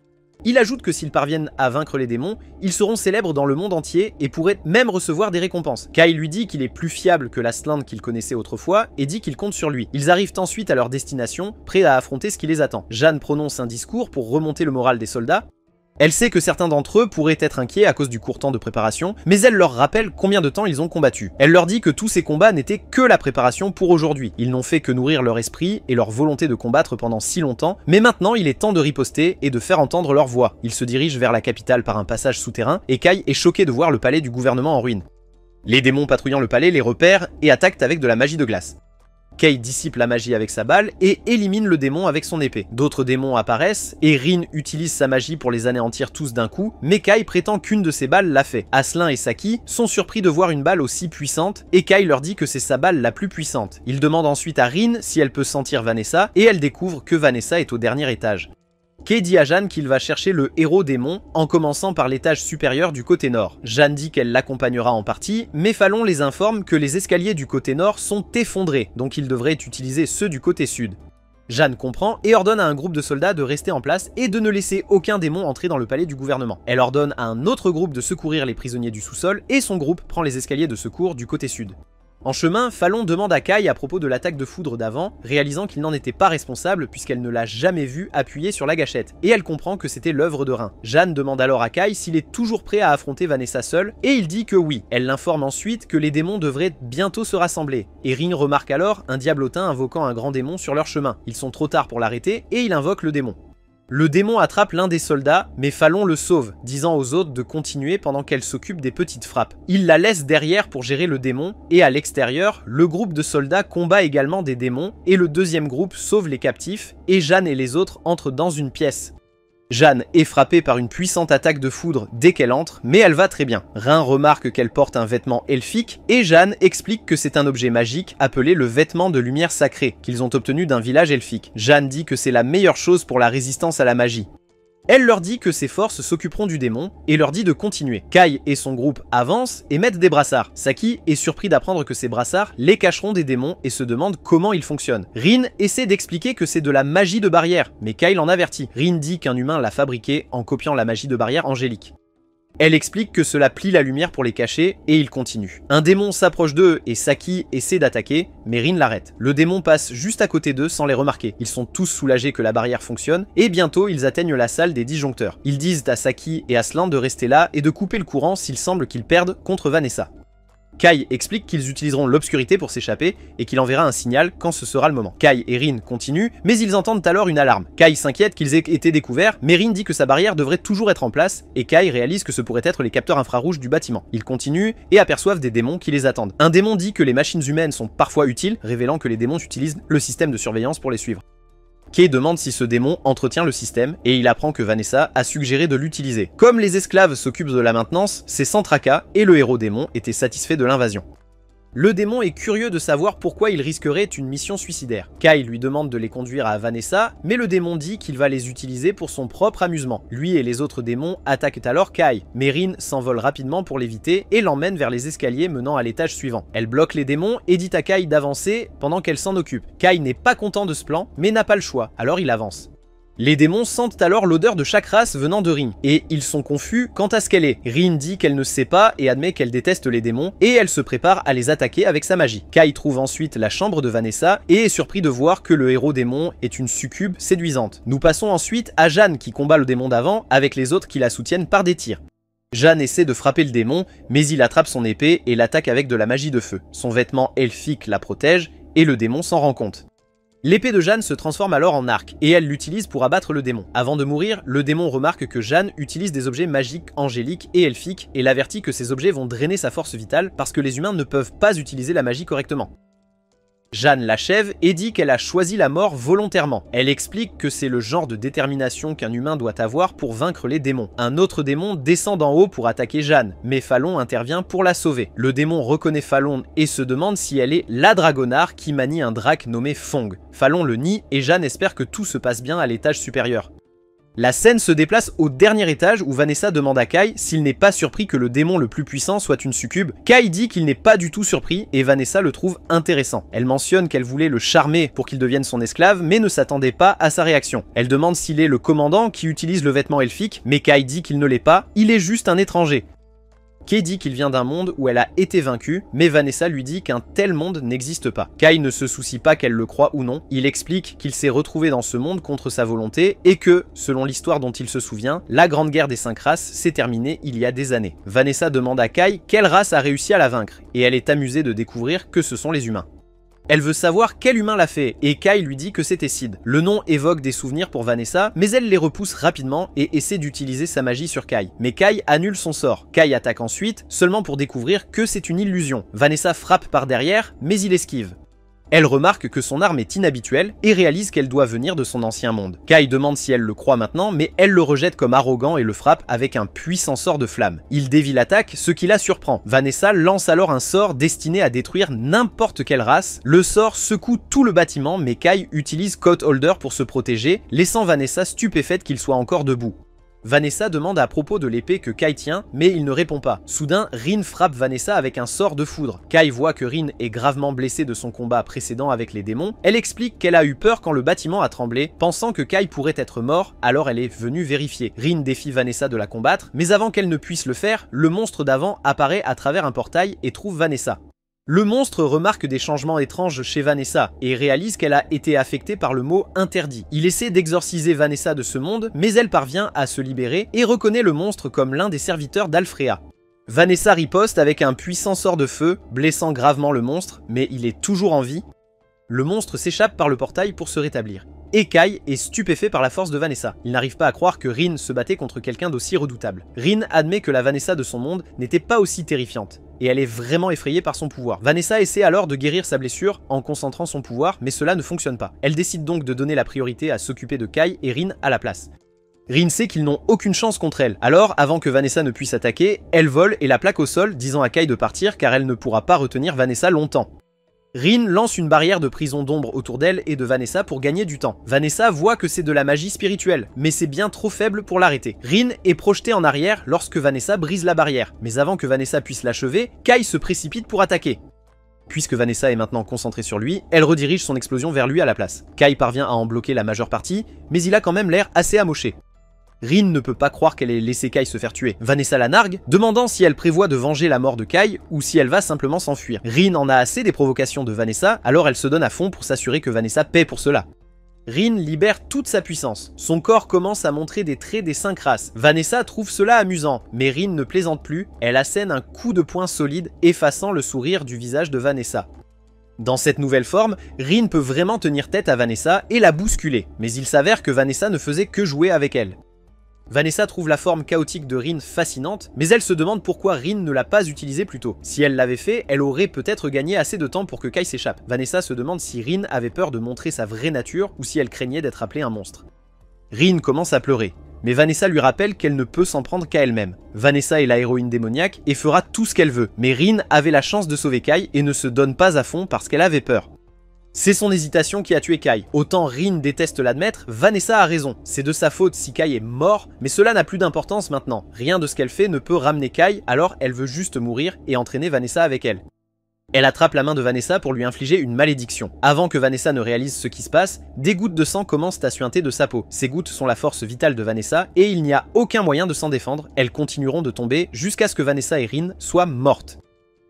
Il ajoute que s'ils parviennent à vaincre les démons, ils seront célèbres dans le monde entier et pourraient même recevoir des récompenses. Kai lui dit qu'il est plus fiable que l'Asselin qu'il connaissait autrefois et dit qu'il compte sur lui. Ils arrivent ensuite à leur destination, prêts à affronter ce qui les attend. Jeanne prononce un discours pour remonter le moral des soldats. Elle sait que certains d'entre eux pourraient être inquiets à cause du court temps de préparation, mais elle leur rappelle combien de temps ils ont combattu. Elle leur dit que tous ces combats n'étaient que la préparation pour aujourd'hui. Ils n'ont fait que nourrir leur esprit et leur volonté de combattre pendant si longtemps, mais maintenant il est temps de riposter et de faire entendre leur voix. Ils se dirigent vers la capitale par un passage souterrain, et Kai est choqué de voir le palais du gouvernement en ruine. Les démons patrouillant le palais les repèrent et attaquent avec de la magie de glace. Kai dissipe la magie avec sa balle et élimine le démon avec son épée. D'autres démons apparaissent et Rin utilise sa magie pour les anéantir tous d'un coup, mais Kai prétend qu'une de ses balles l'a fait. Asselin et Saki sont surpris de voir une balle aussi puissante et Kai leur dit que c'est sa balle la plus puissante. Il demande ensuite à Rin si elle peut sentir Vanessa et elle découvre que Vanessa est au dernier étage. Kay dit à Jeanne qu'il va chercher le héros démon en commençant par l'étage supérieur du côté nord. Jeanne dit qu'elle l'accompagnera en partie, mais Fallon les informe que les escaliers du côté nord sont effondrés, donc il devrait utiliser ceux du côté sud. Jeanne comprend et ordonne à un groupe de soldats de rester en place et de ne laisser aucun démon entrer dans le palais du gouvernement. Elle ordonne à un autre groupe de secourir les prisonniers du sous-sol et son groupe prend les escaliers de secours du côté sud. En chemin, Fallon demande à Kay à propos de l'attaque de foudre d'avant, réalisant qu'il n'en était pas responsable puisqu'elle ne l'a jamais vu appuyer sur la gâchette, et elle comprend que c'était l'œuvre de Rin. Jeanne demande alors à Kay s'il est toujours prêt à affronter Vanessa seul, et il dit que oui. Elle l'informe ensuite que les démons devraient bientôt se rassembler, et Rin remarque alors un diablotin invoquant un grand démon sur leur chemin. Ils sont trop tard pour l'arrêter, et il invoque le démon. Le démon attrape l'un des soldats, mais Fallon le sauve, disant aux autres de continuer pendant qu'elle s'occupe des petites frappes. Il la laisse derrière pour gérer le démon, et à l'extérieur, le groupe de soldats combat également des démons, et le deuxième groupe sauve les captifs, et Jeanne et les autres entrent dans une pièce. Jeanne est frappée par une puissante attaque de foudre dès qu'elle entre, mais elle va très bien. Rin remarque qu'elle porte un vêtement elfique, et Jeanne explique que c'est un objet magique appelé le vêtement de lumière sacrée, qu'ils ont obtenu d'un village elfique. Jeanne dit que c'est la meilleure chose pour la résistance à la magie. Elle leur dit que ses forces s'occuperont du démon et leur dit de continuer. Kay et son groupe avancent et mettent des brassards. Saki est surpris d'apprendre que ces brassards les cacheront des démons et se demande comment ils fonctionnent. Rin essaie d'expliquer que c'est de la magie de barrière, mais Kay l'en avertit. Rin dit qu'un humain l'a fabriqué en copiant la magie de barrière angélique. Elle explique que cela plie la lumière pour les cacher, et il continue. Un démon s'approche d'eux et Saki essaie d'attaquer, mais Rin l'arrête. Le démon passe juste à côté d'eux sans les remarquer. Ils sont tous soulagés que la barrière fonctionne, et bientôt ils atteignent la salle des disjoncteurs. Ils disent à Saki et Aslan de rester là et de couper le courant s'il semble qu'ils perdent contre Vanessa. Kay explique qu'ils utiliseront l'obscurité pour s'échapper et qu'il enverra un signal quand ce sera le moment. Kay et Rin continuent, mais ils entendent alors une alarme. Kay s'inquiète qu'ils aient été découverts, mais Rin dit que sa barrière devrait toujours être en place, et Kay réalise que ce pourrait être les capteurs infrarouges du bâtiment. Ils continuent et aperçoivent des démons qui les attendent. Un démon dit que les machines humaines sont parfois utiles, révélant que les démons utilisent le système de surveillance pour les suivre. Kay demande si ce démon entretient le système, et il apprend que Vanessa a suggéré de l'utiliser. Comme les esclaves s'occupent de la maintenance, c'est sans tracas, et le héros démon était satisfait de l'invasion. Le démon est curieux de savoir pourquoi il risquerait une mission suicidaire. Kay lui demande de les conduire à Vanessa, mais le démon dit qu'il va les utiliser pour son propre amusement. Lui et les autres démons attaquent alors Kay, mais Rin s'envole rapidement pour l'éviter et l'emmène vers les escaliers menant à l'étage suivant. Elle bloque les démons et dit à Kay d'avancer pendant qu'elle s'en occupe. Kay n'est pas content de ce plan, mais n'a pas le choix, alors il avance. Les démons sentent alors l'odeur de chaque race venant de Rin, et ils sont confus quant à ce qu'elle est. Rin dit qu'elle ne sait pas et admet qu'elle déteste les démons, et elle se prépare à les attaquer avec sa magie. Kay trouve ensuite la chambre de Vanessa, et est surpris de voir que le héros démon est une succube séduisante. Nous passons ensuite à Jeanne qui combat le démon d'avant, avec les autres qui la soutiennent par des tirs. Jeanne essaie de frapper le démon, mais il attrape son épée et l'attaque avec de la magie de feu. Son vêtement elfique la protège, et le démon s'en rend compte. L'épée de Jeanne se transforme alors en arc, et elle l'utilise pour abattre le démon. Avant de mourir, le démon remarque que Jeanne utilise des objets magiques, angéliques et elfiques, et l'avertit que ces objets vont drainer sa force vitale parce que les humains ne peuvent pas utiliser la magie correctement. Jeanne l'achève et dit qu'elle a choisi la mort volontairement. Elle explique que c'est le genre de détermination qu'un humain doit avoir pour vaincre les démons. Un autre démon descend d'en haut pour attaquer Jeanne, mais Fallon intervient pour la sauver. Le démon reconnaît Fallon et se demande si elle est la dragonard qui manie un drac nommé Fong. Fallon le nie et Jeanne espère que tout se passe bien à l'étage supérieur. La scène se déplace au dernier étage où Vanessa demande à Kay s'il n'est pas surpris que le démon le plus puissant soit une succube. Kay dit qu'il n'est pas du tout surpris et Vanessa le trouve intéressant. Elle mentionne qu'elle voulait le charmer pour qu'il devienne son esclave mais ne s'attendait pas à sa réaction. Elle demande s'il est le commandant qui utilise le vêtement elfique, mais Kay dit qu'il ne l'est pas, il est juste un étranger. Kay dit qu'il vient d'un monde où elle a été vaincue, mais Vanessa lui dit qu'un tel monde n'existe pas. Kay ne se soucie pas qu'elle le croit ou non, il explique qu'il s'est retrouvé dans ce monde contre sa volonté et que, selon l'histoire dont il se souvient, la grande guerre des 5 races s'est terminée il y a des années. Vanessa demande à Kay quelle race a réussi à la vaincre, et elle est amusée de découvrir que ce sont les humains. Elle veut savoir quel humain l'a fait, et Kay lui dit que c'était Sid. Le nom évoque des souvenirs pour Vanessa, mais elle les repousse rapidement et essaie d'utiliser sa magie sur Kay. Mais Kay annule son sort. Kay attaque ensuite, seulement pour découvrir que c'est une illusion. Vanessa frappe par derrière, mais il esquive. Elle remarque que son arme est inhabituelle et réalise qu'elle doit venir de son ancien monde. Kai demande si elle le croit maintenant, mais elle le rejette comme arrogant et le frappe avec un puissant sort de flamme. Il dévie l'attaque, ce qui la surprend. Vanessa lance alors un sort destiné à détruire n'importe quelle race. Le sort secoue tout le bâtiment, mais Kai utilise Coat Holder pour se protéger, laissant Vanessa stupéfaite qu'il soit encore debout. Vanessa demande à propos de l'épée que Kai tient, mais il ne répond pas. Soudain, Rin frappe Vanessa avec un sort de foudre. Kai voit que Rin est gravement blessée de son combat précédent avec les démons. Elle explique qu'elle a eu peur quand le bâtiment a tremblé, pensant que Kai pourrait être mort, alors elle est venue vérifier. Rin défie Vanessa de la combattre, mais avant qu'elle ne puisse le faire, le monstre d'avant apparaît à travers un portail et trouve Vanessa. Le monstre remarque des changements étranges chez Vanessa et réalise qu'elle a été affectée par le mot interdit. Il essaie d'exorciser Vanessa de ce monde, mais elle parvient à se libérer et reconnaît le monstre comme l'un des serviteurs d'Alfrea. Vanessa riposte avec un puissant sort de feu, blessant gravement le monstre, mais il est toujours en vie. Le monstre s'échappe par le portail pour se rétablir. Et Kai est stupéfait par la force de Vanessa. Il n'arrive pas à croire que Rin se battait contre quelqu'un d'aussi redoutable. Rin admet que la Vanessa de son monde n'était pas aussi terrifiante, et elle est vraiment effrayée par son pouvoir. Vanessa essaie alors de guérir sa blessure en concentrant son pouvoir, mais cela ne fonctionne pas. Elle décide donc de donner la priorité à s'occuper de Kai et Rin à la place. Rin sait qu'ils n'ont aucune chance contre elle, alors avant que Vanessa ne puisse attaquer, elle vole et la plaque au sol, disant à Kai de partir car elle ne pourra pas retenir Vanessa longtemps. Rin lance une barrière de prison d'ombre autour d'elle et de Vanessa pour gagner du temps. Vanessa voit que c'est de la magie spirituelle, mais c'est bien trop faible pour l'arrêter. Rin est projetée en arrière lorsque Vanessa brise la barrière, mais avant que Vanessa puisse l'achever, Kai se précipite pour attaquer. Puisque Vanessa est maintenant concentrée sur lui, elle redirige son explosion vers lui à la place. Kai parvient à en bloquer la majeure partie, mais il a quand même l'air assez amoché. Rin ne peut pas croire qu'elle ait laissé Kai se faire tuer. Vanessa la nargue, demandant si elle prévoit de venger la mort de Kai ou si elle va simplement s'enfuir. Rin en a assez des provocations de Vanessa, alors elle se donne à fond pour s'assurer que Vanessa paie pour cela. Rin libère toute sa puissance. Son corps commence à montrer des traits des 5 races. Vanessa trouve cela amusant, mais Rin ne plaisante plus, elle assène un coup de poing solide, effaçant le sourire du visage de Vanessa. Dans cette nouvelle forme, Rin peut vraiment tenir tête à Vanessa et la bousculer, mais il s'avère que Vanessa ne faisait que jouer avec elle. Vanessa trouve la forme chaotique de Rin fascinante, mais elle se demande pourquoi Rin ne l'a pas utilisée plus tôt. Si elle l'avait fait, elle aurait peut-être gagné assez de temps pour que Kai s'échappe. Vanessa se demande si Rin avait peur de montrer sa vraie nature ou si elle craignait d'être appelée un monstre. Rin commence à pleurer, mais Vanessa lui rappelle qu'elle ne peut s'en prendre qu'à elle-même. Vanessa est la héroïne démoniaque et fera tout ce qu'elle veut, mais Rin avait la chance de sauver Kai et ne se donne pas à fond parce qu'elle avait peur. C'est son hésitation qui a tué Kai. Autant Rin déteste l'admettre, Vanessa a raison. C'est de sa faute si Kai est mort, mais cela n'a plus d'importance maintenant. Rien de ce qu'elle fait ne peut ramener Kai, alors elle veut juste mourir et entraîner Vanessa avec elle. Elle attrape la main de Vanessa pour lui infliger une malédiction. Avant que Vanessa ne réalise ce qui se passe, des gouttes de sang commencent à suinter de sa peau. Ces gouttes sont la force vitale de Vanessa et il n'y a aucun moyen de s'en défendre. Elles continueront de tomber jusqu'à ce que Vanessa et Rin soient mortes.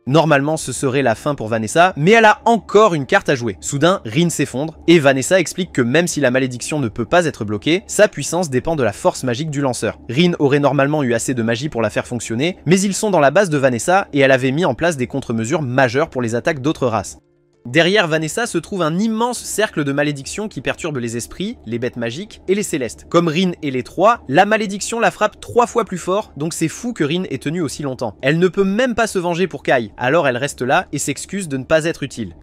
Normalement ce serait la fin pour Vanessa, mais elle a encore une carte à jouer. Soudain, Rin s'effondre, et Vanessa explique que même si la malédiction ne peut pas être bloquée, sa puissance dépend de la force magique du lanceur. Rin aurait normalement eu assez de magie pour la faire fonctionner, mais ils sont dans la base de Vanessa, et elle avait mis en place des contre-mesures majeures pour les attaques d'autres races. Derrière Vanessa se trouve un immense cercle de malédiction qui perturbe les esprits, les bêtes magiques et les célestes. Comme Rin et les 3, la malédiction la frappe 3 fois plus fort, donc c'est fou que Rin ait tenu aussi longtemps. Elle ne peut même pas se venger pour Kai, alors elle reste là et s'excuse de ne pas être utile.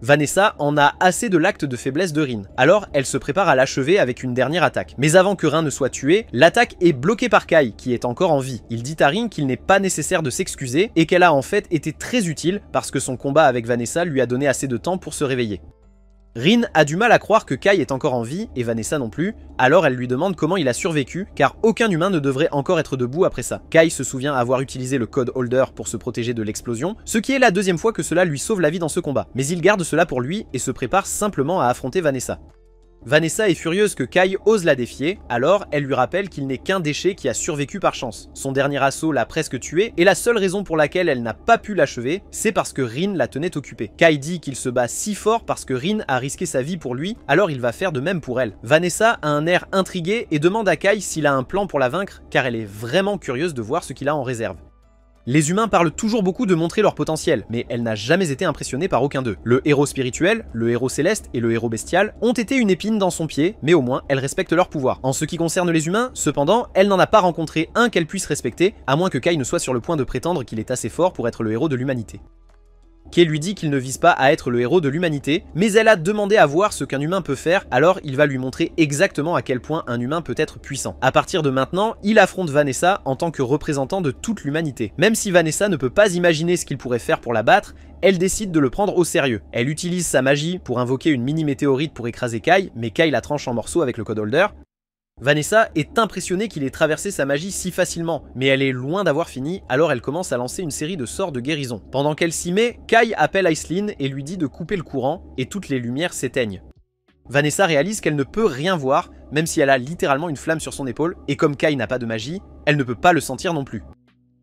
Vanessa en a assez de l'acte de faiblesse de Rin, alors elle se prépare à l'achever avec une dernière attaque. Mais avant que Rin ne soit tué, l'attaque est bloquée par Kai, qui est encore en vie. Il dit à Rin qu'il n'est pas nécessaire de s'excuser, et qu'elle a en fait été très utile, parce que son combat avec Vanessa lui a donné assez de temps pour se réveiller. Rin a du mal à croire que Kai est encore en vie, et Vanessa non plus, alors elle lui demande comment il a survécu, car aucun humain ne devrait encore être debout après ça. Kai se souvient avoir utilisé le code Holder pour se protéger de l'explosion, ce qui est la deuxième fois que cela lui sauve la vie dans ce combat. Mais il garde cela pour lui et se prépare simplement à affronter Vanessa. Vanessa est furieuse que Kai ose la défier, alors elle lui rappelle qu'il n'est qu'un déchet qui a survécu par chance. Son dernier assaut l'a presque tué, et la seule raison pour laquelle elle n'a pas pu l'achever, c'est parce que Rin la tenait occupée. Kai dit qu'il se bat si fort parce que Rin a risqué sa vie pour lui, alors il va faire de même pour elle. Vanessa a un air intrigué et demande à Kai s'il a un plan pour la vaincre, car elle est vraiment curieuse de voir ce qu'il a en réserve. Les humains parlent toujours beaucoup de montrer leur potentiel, mais elle n'a jamais été impressionnée par aucun d'eux. Le héros spirituel, le héros céleste et le héros bestial ont été une épine dans son pied, mais au moins elle respecte leur pouvoir. En ce qui concerne les humains, cependant, elle n'en a pas rencontré un qu'elle puisse respecter, à moins que Kai ne soit sur le point de prétendre qu'il est assez fort pour être le héros de l'humanité. Kay lui dit qu'il ne vise pas à être le héros de l'humanité, mais elle a demandé à voir ce qu'un humain peut faire, alors il va lui montrer exactement à quel point un humain peut être puissant. À partir de maintenant, il affronte Vanessa en tant que représentant de toute l'humanité. Même si Vanessa ne peut pas imaginer ce qu'il pourrait faire pour la battre, elle décide de le prendre au sérieux. Elle utilise sa magie pour invoquer une mini-météorite pour écraser Kay, mais Kay la tranche en morceaux avec le code holder. Vanessa est impressionnée qu'il ait traversé sa magie si facilement, mais elle est loin d'avoir fini, alors elle commence à lancer une série de sorts de guérison. Pendant qu'elle s'y met, Kay appelle Aislinn et lui dit de couper le courant, et toutes les lumières s'éteignent. Vanessa réalise qu'elle ne peut rien voir, même si elle a littéralement une flamme sur son épaule, et comme Kay n'a pas de magie, elle ne peut pas le sentir non plus.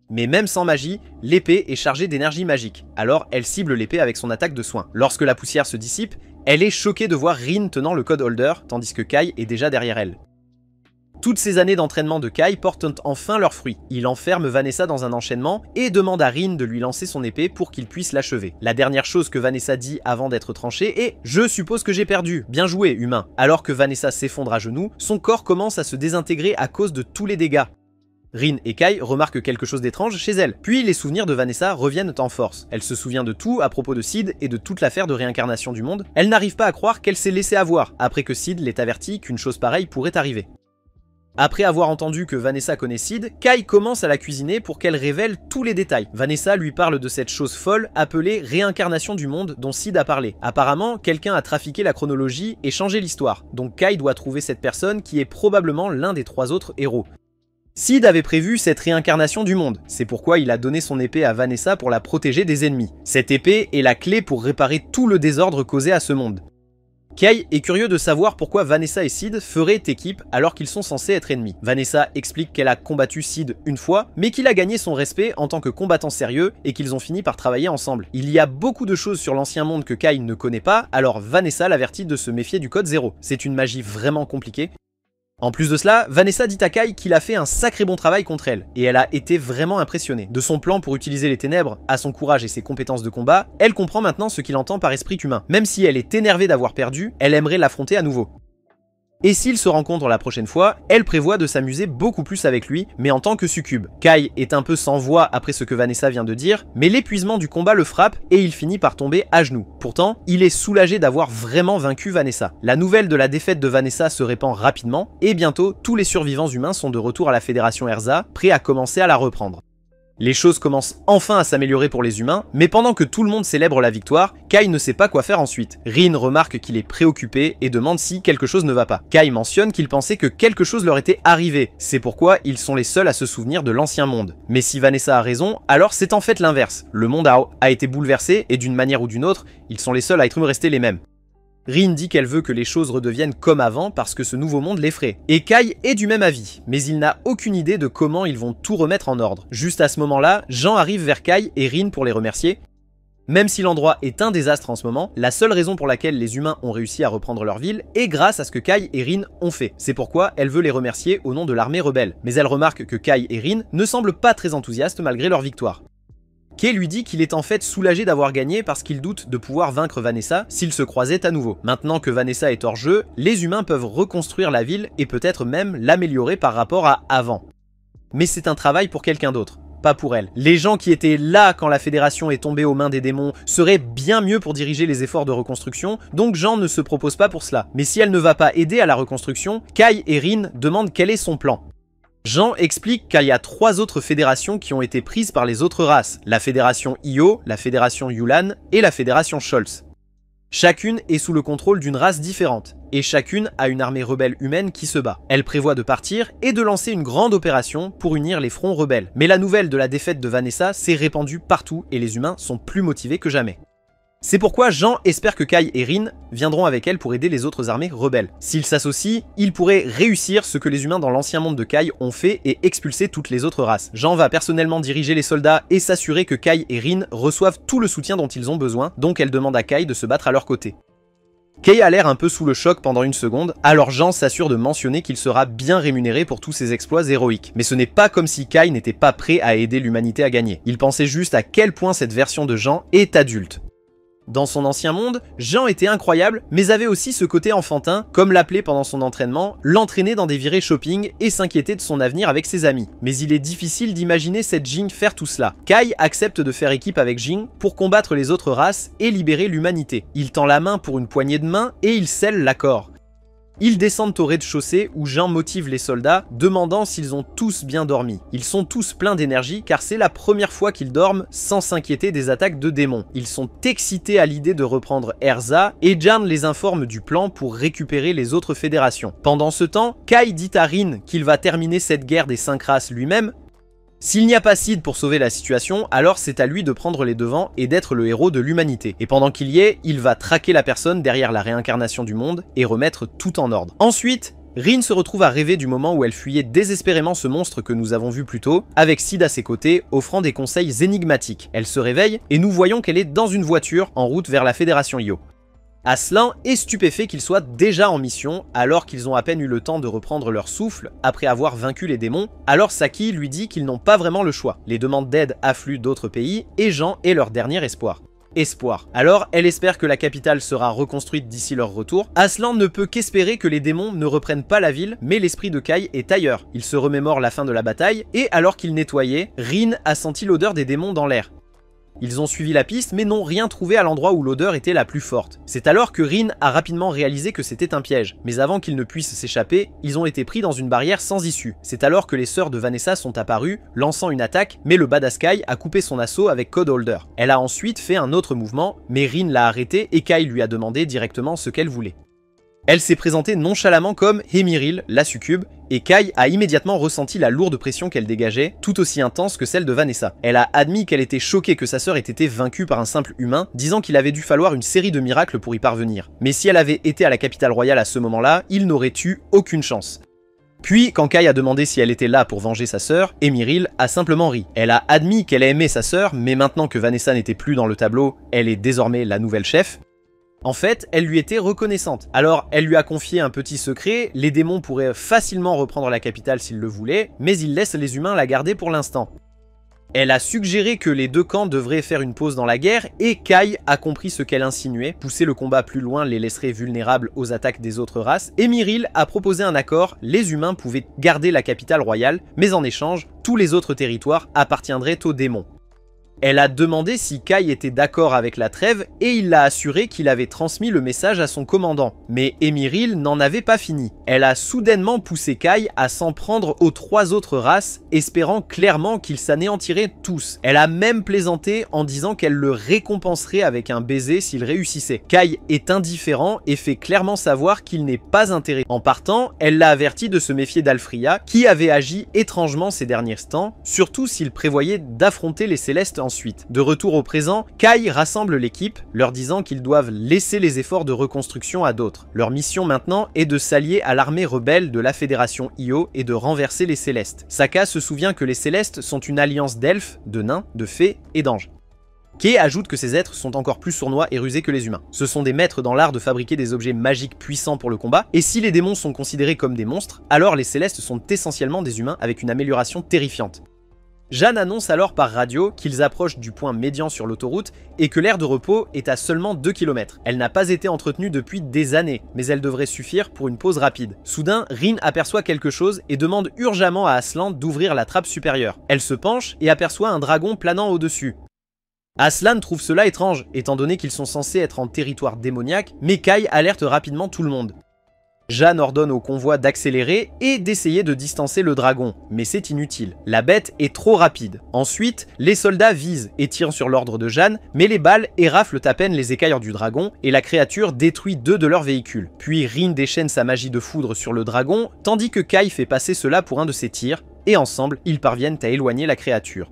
Mais même sans magie, l'épée est chargée d'énergie magique, alors elle cible l'épée avec son attaque de soin. Lorsque la poussière se dissipe, elle est choquée de voir Rin tenant le code holder, tandis que Kay est déjà derrière elle. Toutes ces années d'entraînement de Kay portent enfin leurs fruits. Il enferme Vanessa dans un enchaînement et demande à Rin de lui lancer son épée pour qu'il puisse l'achever. La dernière chose que Vanessa dit avant d'être tranchée est « Je suppose que j'ai perdu, bien joué, humain ». Alors que Vanessa s'effondre à genoux, son corps commence à se désintégrer à cause de tous les dégâts. Rin et Kay remarquent quelque chose d'étrange chez elle, puis les souvenirs de Vanessa reviennent en force. Elle se souvient de tout à propos de Sid et de toute l'affaire de réincarnation du monde. Elle n'arrive pas à croire qu'elle s'est laissée avoir, après que Sid l'ait averti qu'une chose pareille pourrait arriver. Après avoir entendu que Vanessa connaît Sid, Kay commence à la cuisiner pour qu'elle révèle tous les détails. Vanessa lui parle de cette chose folle appelée réincarnation du monde dont Sid a parlé. Apparemment, quelqu'un a trafiqué la chronologie et changé l'histoire, donc Kay doit trouver cette personne qui est probablement l'un des 3 autres héros. Sid avait prévu cette réincarnation du monde, c'est pourquoi il a donné son épée à Vanessa pour la protéger des ennemis. Cette épée est la clé pour réparer tout le désordre causé à ce monde. Kay est curieux de savoir pourquoi Vanessa et Sid feraient équipe alors qu'ils sont censés être ennemis. Vanessa explique qu'elle a combattu Sid une fois, mais qu'il a gagné son respect en tant que combattant sérieux et qu'ils ont fini par travailler ensemble. Il y a beaucoup de choses sur l'ancien monde que Kay ne connaît pas, alors Vanessa l'avertit de se méfier du code 0. C'est une magie vraiment compliquée. En plus de cela, Vanessa dit à Kay qu'il a fait un sacré bon travail contre elle, et elle a été vraiment impressionnée. De son plan pour utiliser les ténèbres, à son courage et ses compétences de combat, elle comprend maintenant ce qu'il entend par esprit humain. Même si elle est énervée d'avoir perdu, elle aimerait l'affronter à nouveau. Et s'ils se rencontrent la prochaine fois, elle prévoit de s'amuser beaucoup plus avec lui, mais en tant que succube. Kay est un peu sans voix après ce que Vanessa vient de dire, mais l'épuisement du combat le frappe et il finit par tomber à genoux. Pourtant, il est soulagé d'avoir vraiment vaincu Vanessa. La nouvelle de la défaite de Vanessa se répand rapidement, et bientôt, tous les survivants humains sont de retour à la Fédération Erza, prêts à commencer à la reprendre. Les choses commencent enfin à s'améliorer pour les humains, mais pendant que tout le monde célèbre la victoire, Kay ne sait pas quoi faire ensuite. Rin remarque qu'il est préoccupé et demande si quelque chose ne va pas. Kay mentionne qu'il pensait que quelque chose leur était arrivé, c'est pourquoi ils sont les seuls à se souvenir de l'ancien monde. Mais si Vanessa a raison, alors c'est en fait l'inverse. Le monde a été bouleversé et d'une manière ou d'une autre, ils sont les seuls à être restés les mêmes. Rin dit qu'elle veut que les choses redeviennent comme avant parce que ce nouveau monde l'effraie. Et Kay est du même avis, mais il n'a aucune idée de comment ils vont tout remettre en ordre. Juste à ce moment-là, Jean arrive vers Kay et Rin pour les remercier. Même si l'endroit est un désastre en ce moment, la seule raison pour laquelle les humains ont réussi à reprendre leur ville est grâce à ce que Kay et Rin ont fait. C'est pourquoi elle veut les remercier au nom de l'armée rebelle. Mais elle remarque que Kay et Rin ne semblent pas très enthousiastes malgré leur victoire. Kay lui dit qu'il est en fait soulagé d'avoir gagné parce qu'il doute de pouvoir vaincre Vanessa s'ils se croisaient à nouveau. Maintenant que Vanessa est hors jeu, les humains peuvent reconstruire la ville et peut-être même l'améliorer par rapport à avant. Mais c'est un travail pour quelqu'un d'autre, pas pour elle. Les gens qui étaient là quand la Fédération est tombée aux mains des démons seraient bien mieux pour diriger les efforts de reconstruction, donc Jean ne se propose pas pour cela. Mais si elle ne va pas aider à la reconstruction, Kay et Rin demandent quel est son plan. Jean explique qu'il y a 3 autres fédérations qui ont été prises par les autres races, la fédération Io, la fédération Yulan et la fédération Scholz. Chacune est sous le contrôle d'une race différente, et chacune a une armée rebelle humaine qui se bat. Elle prévoit de partir et de lancer une grande opération pour unir les fronts rebelles. Mais la nouvelle de la défaite de Vanessa s'est répandue partout et les humains sont plus motivés que jamais. C'est pourquoi Jean espère que Kay et Rin viendront avec elle pour aider les autres armées rebelles. S'ils s'associent, ils pourraient réussir ce que les humains dans l'ancien monde de Kay ont fait et expulser toutes les autres races. Jean va personnellement diriger les soldats et s'assurer que Kay et Rin reçoivent tout le soutien dont ils ont besoin, donc elle demande à Kay de se battre à leur côté. Kay a l'air un peu sous le choc pendant une seconde, alors Jean s'assure de mentionner qu'il sera bien rémunéré pour tous ses exploits héroïques. Mais ce n'est pas comme si Kay n'était pas prêt à aider l'humanité à gagner. Il pensait juste à quel point cette version de Jean est adulte. Dans son ancien monde, Jean était incroyable, mais avait aussi ce côté enfantin, comme l'appelait pendant son entraînement, l'entraîner dans des virées shopping et s'inquiéter de son avenir avec ses amis. Mais il est difficile d'imaginer cette Jing faire tout cela. Kai accepte de faire équipe avec Jing pour combattre les autres races et libérer l'humanité. Il tend la main pour une poignée de main et il scelle l'accord. Ils descendent au rez-de-chaussée où Jean motive les soldats, demandant s'ils ont tous bien dormi. Ils sont tous pleins d'énergie car c'est la première fois qu'ils dorment sans s'inquiéter des attaques de démons. Ils sont excités à l'idée de reprendre Erza et Jan les informe du plan pour récupérer les autres fédérations. Pendant ce temps, Kai dit à Rin qu'il va terminer cette guerre des 5 races lui-même. S'il n'y a pas Sid pour sauver la situation, alors c'est à lui de prendre les devants et d'être le héros de l'humanité. Et pendant qu'il y est, il va traquer la personne derrière la réincarnation du monde et remettre tout en ordre. Ensuite, Rin se retrouve à rêver du moment où elle fuyait désespérément ce monstre que nous avons vu plus tôt, avec Sid à ses côtés, offrant des conseils énigmatiques. Elle se réveille et nous voyons qu'elle est dans une voiture en route vers la Fédération Io. Aslan est stupéfait qu'ils soient déjà en mission alors qu'ils ont à peine eu le temps de reprendre leur souffle après avoir vaincu les démons, alors Saki lui dit qu'ils n'ont pas vraiment le choix. Les demandes d'aide affluent d'autres pays et Jean est leur dernier espoir. Alors, elle espère que la capitale sera reconstruite d'ici leur retour. Aslan ne peut qu'espérer que les démons ne reprennent pas la ville, mais l'esprit de Kai est ailleurs. Il se remémore la fin de la bataille et alors qu'il nettoyait, Rin a senti l'odeur des démons dans l'air. Ils ont suivi la piste mais n'ont rien trouvé à l'endroit où l'odeur était la plus forte. C'est alors que Rin a rapidement réalisé que c'était un piège, mais avant qu'ils ne puissent s'échapper, ils ont été pris dans une barrière sans issue. C'est alors que les sœurs de Vanessa sont apparues, lançant une attaque, mais le Badass Kai a coupé son assaut avec Code Holder. Elle a ensuite fait un autre mouvement, mais Rin l'a arrêté et Kai lui a demandé directement ce qu'elle voulait. Elle s'est présentée nonchalamment comme Emiril, la succube, et Kai a immédiatement ressenti la lourde pression qu'elle dégageait, tout aussi intense que celle de Vanessa. Elle a admis qu'elle était choquée que sa sœur ait été vaincue par un simple humain, disant qu'il avait dû falloir une série de miracles pour y parvenir. Mais si elle avait été à la capitale royale à ce moment-là, il n'aurait eu aucune chance. Puis, quand Kai a demandé si elle était là pour venger sa sœur, Emiril a simplement ri. Elle a admis qu'elle aimait sa sœur, mais maintenant que Vanessa n'était plus dans le tableau, elle est désormais la nouvelle chef. En fait, elle lui était reconnaissante. Alors, elle lui a confié un petit secret, les démons pourraient facilement reprendre la capitale s'ils le voulaient, mais ils laissent les humains la garder pour l'instant. Elle a suggéré que les deux camps devraient faire une pause dans la guerre, et Kai a compris ce qu'elle insinuait, pousser le combat plus loin les laisserait vulnérables aux attaques des autres races, et Emiril a proposé un accord, les humains pouvaient garder la capitale royale, mais en échange, tous les autres territoires appartiendraient aux démons. Elle a demandé si Kai était d'accord avec la trêve et il l'a assuré qu'il avait transmis le message à son commandant. Mais Emiril n'en avait pas fini. Elle a soudainement poussé Kai à s'en prendre aux 3 autres races, espérant clairement qu'ils s'anéantiraient tous. Elle a même plaisanté en disant qu'elle le récompenserait avec un baiser s'il réussissait. Kai est indifférent et fait clairement savoir qu'il n'est pas intéressé. En partant, elle l'a averti de se méfier d'Alfria, qui avait agi étrangement ces derniers temps, surtout s'il prévoyait d'affronter les Célestes ensuite. De retour au présent, Kai rassemble l'équipe, leur disant qu'ils doivent laisser les efforts de reconstruction à d'autres. Leur mission maintenant est de s'allier à l'armée rebelle de la Fédération Io et de renverser les Célestes. Sokka se souvient que les Célestes sont une alliance d'elfes, de nains, de fées et d'anges. Kei ajoute que ces êtres sont encore plus sournois et rusés que les humains. Ce sont des maîtres dans l'art de fabriquer des objets magiques puissants pour le combat, et si les démons sont considérés comme des monstres, alors les Célestes sont essentiellement des humains avec une amélioration terrifiante. Jeanne annonce alors par radio qu'ils approchent du point médian sur l'autoroute et que l'aire de repos est à seulement 2 km. Elle n'a pas été entretenue depuis des années, mais elle devrait suffire pour une pause rapide. Soudain, Rin aperçoit quelque chose et demande urgemment à Aslan d'ouvrir la trappe supérieure. Elle se penche et aperçoit un dragon planant au-dessus. Aslan trouve cela étrange, étant donné qu'ils sont censés être en territoire démoniaque, mais Kai alerte rapidement tout le monde. Jeanne ordonne au convoi d'accélérer et d'essayer de distancer le dragon, mais c'est inutile. La bête est trop rapide. Ensuite, les soldats visent et tirent sur l'ordre de Jeanne, mais les balles éraflent à peine les écailles du dragon et la créature détruit 2 de leurs véhicules. Puis Rin déchaîne sa magie de foudre sur le dragon, tandis que Kai fait passer cela pour un de ses tirs, et ensemble, ils parviennent à éloigner la créature.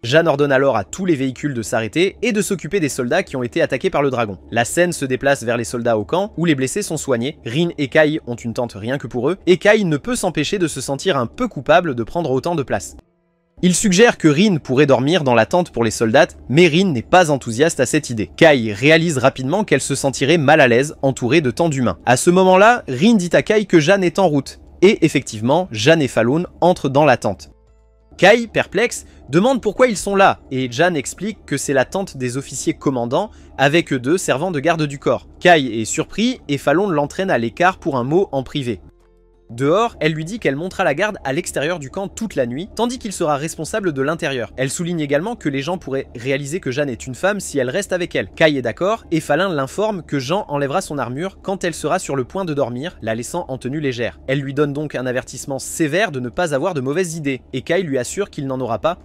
Jeanne ordonne alors à tous les véhicules de s'arrêter et de s'occuper des soldats qui ont été attaqués par le dragon. La scène se déplace vers les soldats au camp, où les blessés sont soignés. Rin et Kai ont une tente rien que pour eux, et Kai ne peut s'empêcher de se sentir un peu coupable de prendre autant de place. Il suggère que Rin pourrait dormir dans la tente pour les soldats, mais Rin n'est pas enthousiaste à cette idée. Kai réalise rapidement qu'elle se sentirait mal à l'aise, entourée de tant d'humains. À ce moment-là, Rin dit à Kai que Jeanne est en route, et effectivement, Jeanne et Falun entrent dans la tente. Kai, perplexe, demande pourquoi ils sont là, et Jan explique que c'est la tente des officiers commandants, avec eux deux servant de garde du corps. Kai est surpris, et Fallon l'entraîne à l'écart pour un mot en privé. Dehors, elle lui dit qu'elle montera la garde à l'extérieur du camp toute la nuit, tandis qu'il sera responsable de l'intérieur. Elle souligne également que les gens pourraient réaliser que Jeanne est une femme si elle reste avec elle. Kai est d'accord, et Fallin l'informe que Jean enlèvera son armure quand elle sera sur le point de dormir, la laissant en tenue légère. Elle lui donne donc un avertissement sévère de ne pas avoir de mauvaises idées, et Kai lui assure qu'il n'en aura pas.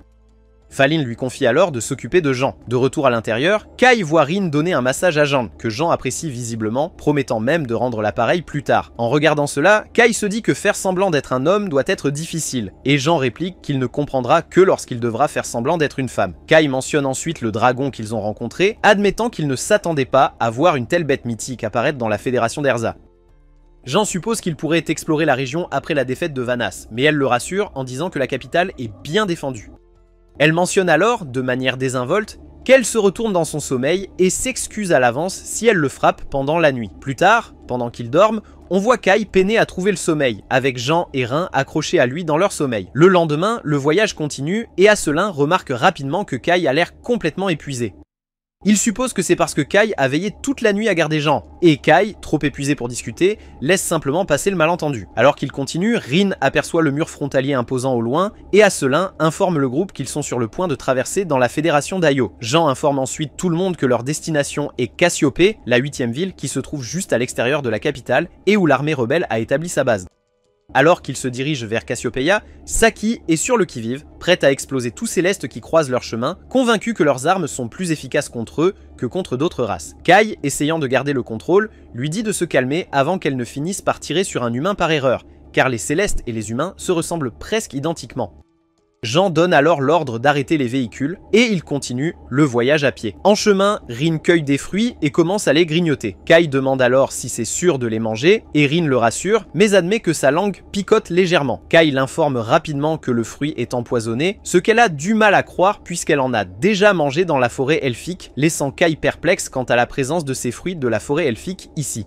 Fallin lui confie alors de s'occuper de Jean. De retour à l'intérieur, Kai voit Rin donner un massage à Jean, que Jean apprécie visiblement, promettant même de rendre l'appareil plus tard. En regardant cela, Kai se dit que faire semblant d'être un homme doit être difficile, et Jean réplique qu'il ne comprendra que lorsqu'il devra faire semblant d'être une femme. Kai mentionne ensuite le dragon qu'ils ont rencontré, admettant qu'il ne s'attendait pas à voir une telle bête mythique apparaître dans la Fédération d'Erza. Jean suppose qu'il pourrait explorer la région après la défaite de Vannas, mais elle le rassure en disant que la capitale est bien défendue. Elle mentionne alors, de manière désinvolte, qu'elle se retourne dans son sommeil et s'excuse à l'avance si elle le frappe pendant la nuit. Plus tard, pendant qu'ils dorment, on voit Kai peiner à trouver le sommeil, avec Jean et Rin accrochés à lui dans leur sommeil. Le lendemain, le voyage continue et Asselin remarque rapidement que Kai a l'air complètement épuisé. Il suppose que c'est parce que Kai a veillé toute la nuit à garder Jean, et Kai, trop épuisé pour discuter, laisse simplement passer le malentendu. Alors qu'il continue, Rin aperçoit le mur frontalier imposant au loin, et Asselin informe le groupe qu'ils sont sur le point de traverser dans la Fédération d'Ayo. Jean informe ensuite tout le monde que leur destination est Cassiopée, la 8e ville qui se trouve juste à l'extérieur de la capitale, et où l'armée rebelle a établi sa base. Alors qu'ils se dirigent vers Cassiopéia, Saki est sur le qui-vive, prête à exploser tous Célestes qui croisent leur chemin, convaincus que leurs armes sont plus efficaces contre eux que contre d'autres races. Kai, essayant de garder le contrôle, lui dit de se calmer avant qu'elle ne finisse par tirer sur un humain par erreur, car les Célestes et les humains se ressemblent presque identiquement. Jean donne alors l'ordre d'arrêter les véhicules, et il continue le voyage à pied. En chemin, Rin cueille des fruits et commence à les grignoter. Kai demande alors si c'est sûr de les manger, et Rin le rassure, mais admet que sa langue picote légèrement. Kai l'informe rapidement que le fruit est empoisonné, ce qu'elle a du mal à croire puisqu'elle en a déjà mangé dans la forêt elfique, laissant Kai perplexe quant à la présence de ces fruits de la forêt elfique ici.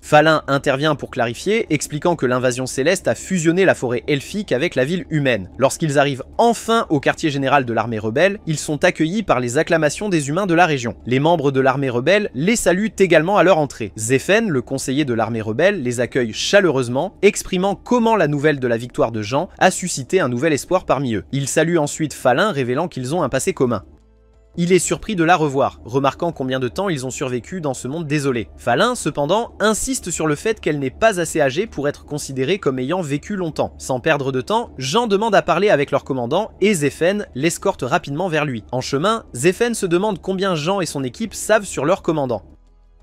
Fallin intervient pour clarifier, expliquant que l'invasion céleste a fusionné la forêt elfique avec la ville humaine. Lorsqu'ils arrivent enfin au quartier général de l'armée rebelle, ils sont accueillis par les acclamations des humains de la région. Les membres de l'armée rebelle les saluent également à leur entrée. Zephen, le conseiller de l'armée rebelle, les accueille chaleureusement, exprimant comment la nouvelle de la victoire de Jean a suscité un nouvel espoir parmi eux. Il salue ensuite Fallin, révélant qu'ils ont un passé commun. Il est surpris de la revoir, remarquant combien de temps ils ont survécu dans ce monde désolé. Fallin, cependant, insiste sur le fait qu'elle n'est pas assez âgée pour être considérée comme ayant vécu longtemps. Sans perdre de temps, Jean demande à parler avec leur commandant et Zephen l'escorte rapidement vers lui. En chemin, Zephen se demande combien Jean et son équipe savent sur leur commandant.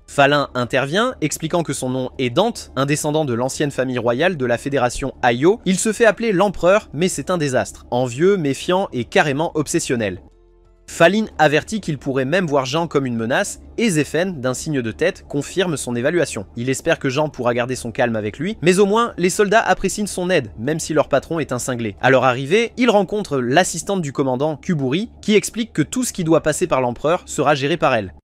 Fallin intervient, expliquant que son nom est Dante, un descendant de l'ancienne famille royale de la Fédération Ayo. Il se fait appeler l'empereur, mais c'est un désastre, envieux, méfiant et carrément obsessionnel. Fallin avertit qu'il pourrait même voir Jean comme une menace, et Zephen, d'un signe de tête, confirme son évaluation. Il espère que Jean pourra garder son calme avec lui, mais au moins, les soldats apprécient son aide, même si leur patron est un cinglé. À leur arrivée, ils rencontrent l'assistante du commandant, Kuburi, qui explique que tout ce qui doit passer par l'empereur sera géré par elle.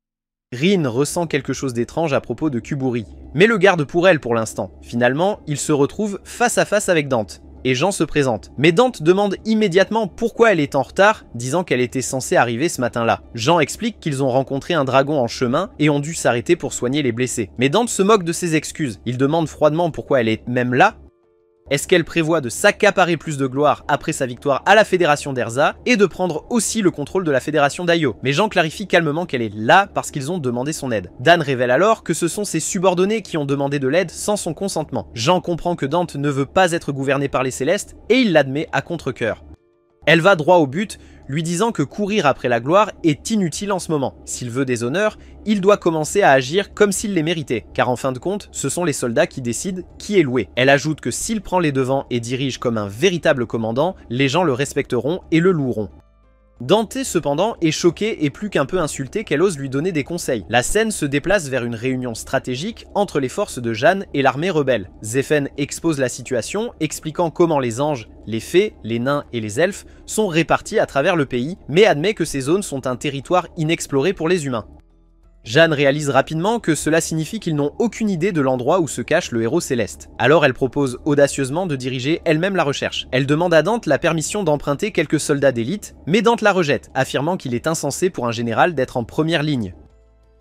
Rin ressent quelque chose d'étrange à propos de Kuburi, mais le garde pour elle pour l'instant. Finalement, il se retrouve face à face avec Dante. Et Jean se présente. Mais Dante demande immédiatement pourquoi elle est en retard, disant qu'elle était censée arriver ce matin-là. Jean explique qu'ils ont rencontré un dragon en chemin et ont dû s'arrêter pour soigner les blessés. Mais Dante se moque de ses excuses. Il demande froidement pourquoi elle est même là. Est-ce qu'elle prévoit de s'accaparer plus de gloire après sa victoire à la Fédération d'Erza et de prendre aussi le contrôle de la Fédération d'Ayo? Mais Jean clarifie calmement qu'elle est là parce qu'ils ont demandé son aide. Dan révèle alors que ce sont ses subordonnés qui ont demandé de l'aide sans son consentement. Jean comprend que Dante ne veut pas être gouverné par les Célestes et il l'admet à contre-cœur. Elle va droit au but, lui disant que courir après la gloire est inutile en ce moment. S'il veut des honneurs, il doit commencer à agir comme s'il les méritait, car en fin de compte, ce sont les soldats qui décident qui est loué. Elle ajoute que s'il prend les devants et dirige comme un véritable commandant, les gens le respecteront et le loueront. Dante, cependant, est choqué et plus qu'un peu insulté qu'elle ose lui donner des conseils. La scène se déplace vers une réunion stratégique entre les forces de Jeanne et l'armée rebelle. Zephen expose la situation, expliquant comment les anges, les fées, les nains et les elfes sont répartis à travers le pays, mais admet que ces zones sont un territoire inexploré pour les humains. Jeanne réalise rapidement que cela signifie qu'ils n'ont aucune idée de l'endroit où se cache le héros céleste. Alors elle propose audacieusement de diriger elle-même la recherche. Elle demande à Dante la permission d'emprunter quelques soldats d'élite, mais Dante la rejette, affirmant qu'il est insensé pour un général d'être en première ligne.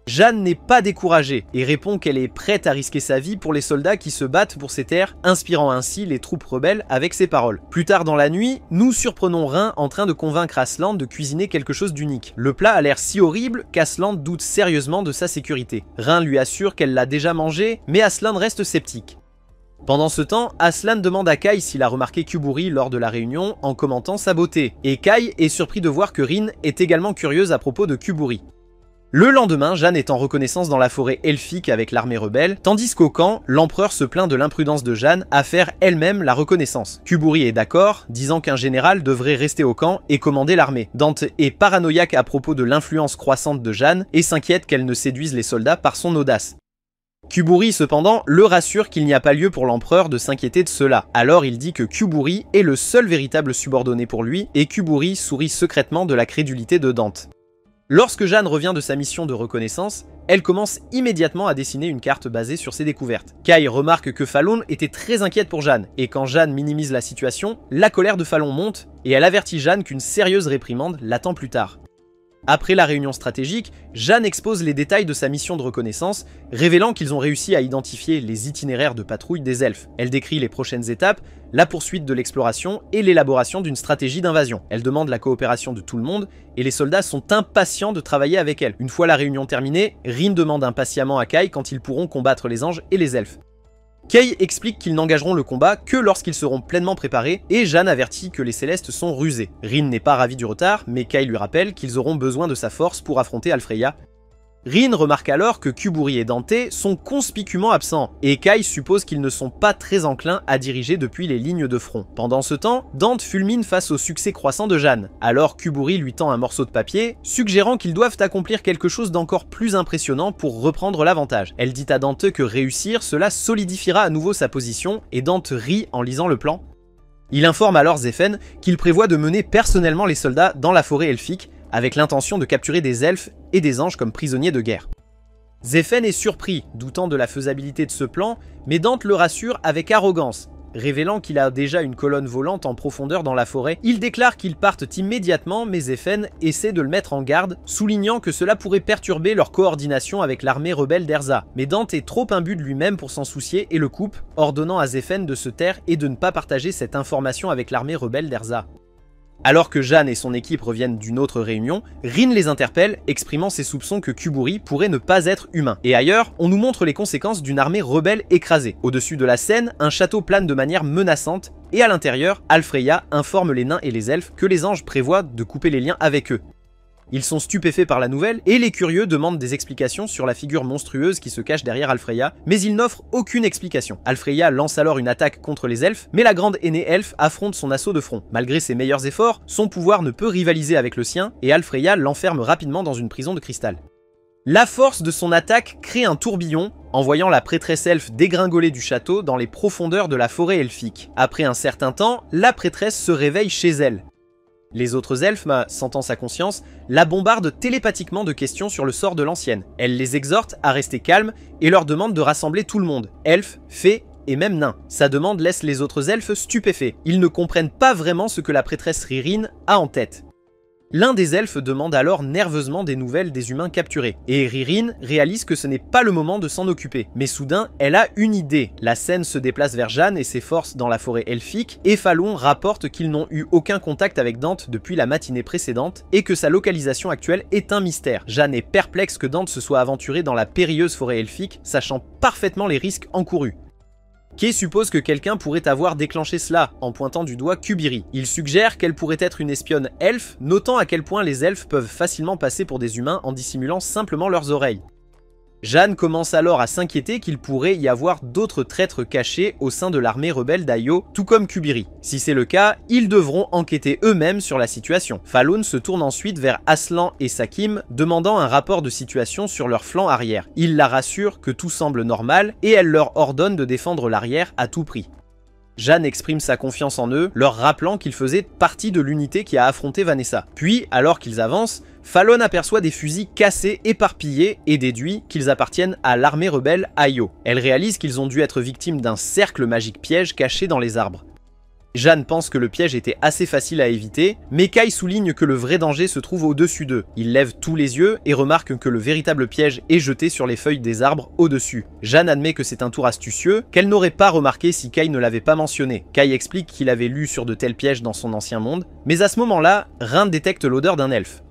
Jeanne n'est pas découragée et répond qu'elle est prête à risquer sa vie pour les soldats qui se battent pour ses terres, inspirant ainsi les troupes rebelles avec ses paroles. Plus tard dans la nuit, nous surprenons Rhin en train de convaincre Aslan de cuisiner quelque chose d'unique. Le plat a l'air si horrible qu'Aslan doute sérieusement de sa sécurité. Rhin lui assure qu'elle l'a déjà mangé, mais Aslan reste sceptique. Pendant ce temps, Aslan demande à Kai s'il a remarqué Kuburi lors de la réunion en commentant sa beauté, et Kai est surpris de voir que Rin est également curieuse à propos de Kuburi. Le lendemain, Jeanne est en reconnaissance dans la forêt elfique avec l'armée rebelle, tandis qu'au camp, l'empereur se plaint de l'imprudence de Jeanne à faire elle-même la reconnaissance. Kuburi est d'accord, disant qu'un général devrait rester au camp et commander l'armée. Dante est paranoïaque à propos de l'influence croissante de Jeanne et s'inquiète qu'elle ne séduise les soldats par son audace. Kuburi cependant le rassure qu'il n'y a pas lieu pour l'empereur de s'inquiéter de cela. Alors il dit que Kuburi est le seul véritable subordonné pour lui et Kuburi sourit secrètement de la crédulité de Dante. Lorsque Jeanne revient de sa mission de reconnaissance, elle commence immédiatement à dessiner une carte basée sur ses découvertes. Kai remarque que Falon était très inquiète pour Jeanne, et quand Jeanne minimise la situation, la colère de Falon monte, et elle avertit Jeanne qu'une sérieuse réprimande l'attend plus tard. Après la réunion stratégique, Jeanne expose les détails de sa mission de reconnaissance, révélant qu'ils ont réussi à identifier les itinéraires de patrouille des elfes. Elle décrit les prochaines étapes, la poursuite de l'exploration et l'élaboration d'une stratégie d'invasion. Elle demande la coopération de tout le monde, et les soldats sont impatients de travailler avec elle. Une fois la réunion terminée, Rin demande impatiemment à Kai quand ils pourront combattre les anges et les elfes. Kai explique qu'ils n'engageront le combat que lorsqu'ils seront pleinement préparés, et Jeanne avertit que les Célestes sont rusés. Rin n'est pas ravi du retard, mais Kai lui rappelle qu'ils auront besoin de sa force pour affronter Alfreya. Rin remarque alors que Kuburi et Dante sont conspicuement absents, et Kai suppose qu'ils ne sont pas très enclins à diriger depuis les lignes de front. Pendant ce temps, Dante fulmine face au succès croissant de Jeanne. Alors Kuburi lui tend un morceau de papier, suggérant qu'ils doivent accomplir quelque chose d'encore plus impressionnant pour reprendre l'avantage. Elle dit à Dante que réussir, cela solidifiera à nouveau sa position, et Dante rit en lisant le plan. Il informe alors Zephen qu'il prévoit de mener personnellement les soldats dans la forêt elfique, avec l'intention de capturer des elfes et des anges comme prisonniers de guerre. Zephen est surpris, doutant de la faisabilité de ce plan, mais Dante le rassure avec arrogance. Révélant qu'il a déjà une colonne volante en profondeur dans la forêt, il déclare qu'ils partent immédiatement, mais Zephen essaie de le mettre en garde, soulignant que cela pourrait perturber leur coordination avec l'armée rebelle d'Erza. Mais Dante est trop imbu de lui-même pour s'en soucier et le coupe, ordonnant à Zephen de se taire et de ne pas partager cette information avec l'armée rebelle d'Erza. Alors que Jeanne et son équipe reviennent d'une autre réunion, Rin les interpelle, exprimant ses soupçons que Kuburi pourrait ne pas être humain. Et ailleurs, on nous montre les conséquences d'une armée rebelle écrasée. Au-dessus de la scène, un château plane de manière menaçante, et à l'intérieur, Alfreya informe les nains et les elfes que les anges prévoient de couper les liens avec eux. Ils sont stupéfaits par la nouvelle, et les curieux demandent des explications sur la figure monstrueuse qui se cache derrière Alfreya, mais ils n'offrent aucune explication. Alfreya lance alors une attaque contre les elfes, mais la grande aînée elfe affronte son assaut de front. Malgré ses meilleurs efforts, son pouvoir ne peut rivaliser avec le sien, et Alfreya l'enferme rapidement dans une prison de cristal. La force de son attaque crée un tourbillon, envoyant la prêtresse elfe dégringoler du château dans les profondeurs de la forêt elfique. Après un certain temps, la prêtresse se réveille chez elle. Les autres elfes, sentant sa conscience, la bombardent télépathiquement de questions sur le sort de l'ancienne. Elle les exhorte à rester calmes et leur demande de rassembler tout le monde, elfes, fées et même nains. Sa demande laisse les autres elfes stupéfaits. Ils ne comprennent pas vraiment ce que la prêtresse Ririne a en tête. L'un des elfes demande alors nerveusement des nouvelles des humains capturés, et Ririne réalise que ce n'est pas le moment de s'en occuper. Mais soudain, elle a une idée. La scène se déplace vers Jeanne et ses forces dans la forêt elfique, et Falon rapporte qu'ils n'ont eu aucun contact avec Dante depuis la matinée précédente, et que sa localisation actuelle est un mystère. Jeanne est perplexe que Dante se soit aventuré dans la périlleuse forêt elfique, sachant parfaitement les risques encourus. Kay suppose que quelqu'un pourrait avoir déclenché cela, en pointant du doigt Kubiri. Il suggère qu'elle pourrait être une espionne elfe, notant à quel point les elfes peuvent facilement passer pour des humains en dissimulant simplement leurs oreilles. Jeanne commence alors à s'inquiéter qu'il pourrait y avoir d'autres traîtres cachés au sein de l'armée rebelle d'Ayo, tout comme Kubiri. Si c'est le cas, ils devront enquêter eux-mêmes sur la situation. Falon se tourne ensuite vers Aslan et Sakim, demandant un rapport de situation sur leur flanc arrière. Il la rassure que tout semble normal et elle leur ordonne de défendre l'arrière à tout prix. Jeanne exprime sa confiance en eux, leur rappelant qu'ils faisaient partie de l'unité qui a affronté Vanessa. Puis, alors qu'ils avancent, Fallon aperçoit des fusils cassés, éparpillés et déduit qu'ils appartiennent à l'armée rebelle Ayo. Elle réalise qu'ils ont dû être victimes d'un cercle magique piège caché dans les arbres. Jeanne pense que le piège était assez facile à éviter, mais Kai souligne que le vrai danger se trouve au-dessus d'eux. Il lève tous les yeux et remarque que le véritable piège est jeté sur les feuilles des arbres au-dessus. Jeanne admet que c'est un tour astucieux, qu'elle n'aurait pas remarqué si Kai ne l'avait pas mentionné. Kai explique qu'il avait lu sur de tels pièges dans son ancien monde, mais à ce moment-là, Rin détecte l'odeur d'un elfe.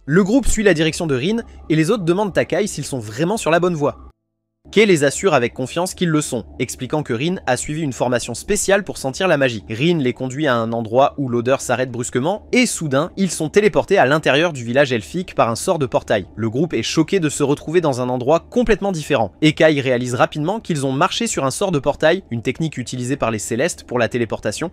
Le groupe suit la direction de Rin, et les autres demandent à Kai s'ils sont vraiment sur la bonne voie. Kay les assure avec confiance qu'ils le sont, expliquant que Rin a suivi une formation spéciale pour sentir la magie. Rin les conduit à un endroit où l'odeur s'arrête brusquement, et soudain, ils sont téléportés à l'intérieur du village elfique par un sort de portail. Le groupe est choqué de se retrouver dans un endroit complètement différent, et Kai réalise rapidement qu'ils ont marché sur un sort de portail, une technique utilisée par les Célestes pour la téléportation.